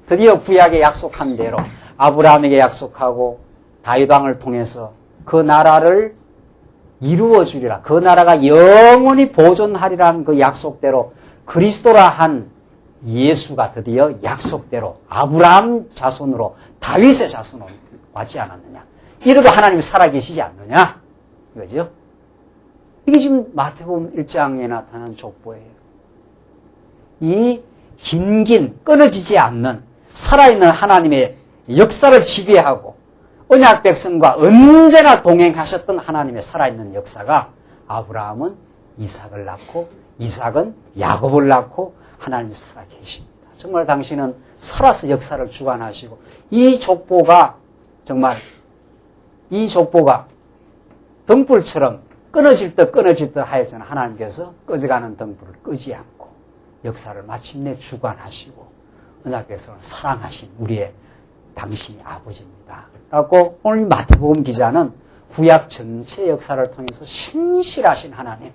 드디어 구약에 약속한 대로 아브라함에게 약속하고 다윗 왕을 통해서 그 나라를 이루어주리라. 그 나라가 영원히 보존하리라는 그 약속대로 그리스도라 한 예수가 드디어 약속대로 아브라함 자손으로 다윗의 자손으로 왔지 않았느냐. 이래도 하나님이 살아계시지 않느냐. 이거죠. 이게 지금 마태복음 1장에 나타난 족보예요. 이 긴 끊어지지 않는 살아있는 하나님의 역사를 지배하고 언약 백성과 언제나 동행하셨던 하나님의 살아있는 역사가 아브라함은 이삭을 낳고 이삭은 야곱을 낳고 하나님이 살아계십니다. 정말 당신은 살아서 역사를 주관하시고 이 족보가 정말 이 족보가 등불처럼 끊어질 듯 하여서는 하나님께서 꺼져가는 등불을 끄지 않고 역사를 마침내 주관하시고 언약 백성을 사랑하신 우리의 당신이 아버지입니다. 라고 오늘 마태복음 기자는 구약 전체 역사를 통해서 신실하신 하나님,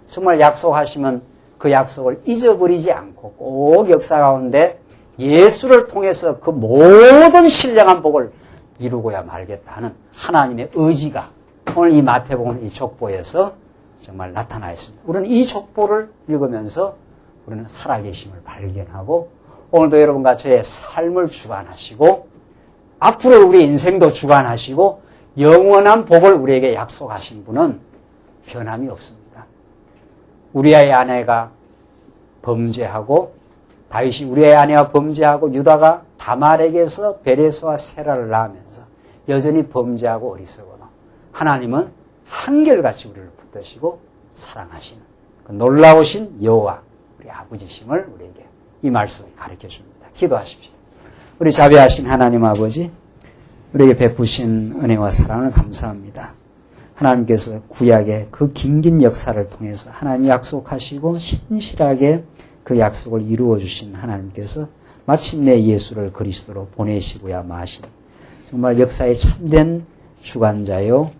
정말 약속하시면 그 약속을 잊어버리지 않고 꼭 역사 가운데 예수를 통해서 그 모든 신령한 복을 이루고야 말겠다 하는 하나님의 의지가 오늘 이 마태복음 이 족보에서 정말 나타나 있습니다. 우리는 이 족보를 읽으면서 우리는 살아계심을 발견하고 오늘도 여러분과 저의 삶을 주관하시고 앞으로 우리 인생도 주관하시고 영원한 복을 우리에게 약속하신 분은 변함이 없습니다. 우리의 아내가 범죄하고 다윗이 우리의 아내와 범죄하고 유다가 다말에게서 베레스와 세라를 낳으면서 여전히 범죄하고 어리석어도 하나님은 한결같이 우리를 붙드시고 사랑하시는 그 놀라우신 여호와 우리 아버지심을 우리에게 이 말씀을 가르쳐 줍니다. 기도하십시다. 우리 자비하신 하나님 아버지, 우리에게 베푸신 은혜와 사랑을 감사합니다. 하나님께서 구약의 그 긴 역사를 통해서 하나님 약속하시고 신실하게 그 약속을 이루어 주신 하나님께서 마침내 예수를 그리스도로 보내시고야 마신 정말 역사의 참된 주관자요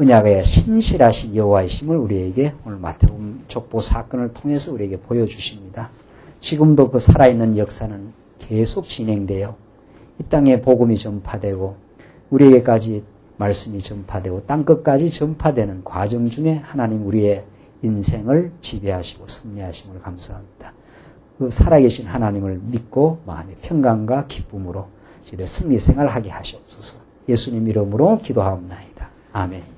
언약의 신실하신 여호와이심을 우리에게 오늘 마태복음 족보 사건을 통해서 우리에게 보여주십니다. 지금도 그 살아있는 역사는 계속 진행되어 이 땅에 복음이 전파되고 우리에게까지 말씀이 전파되고 땅끝까지 전파되는 과정 중에 하나님 우리의 인생을 지배하시고 승리하심을 감사합니다. 그 살아계신 하나님을 믿고 마음의 평강과 기쁨으로 저희들 승리 생활하게 하시옵소서. 예수님 이름으로 기도하옵나이다. 아멘.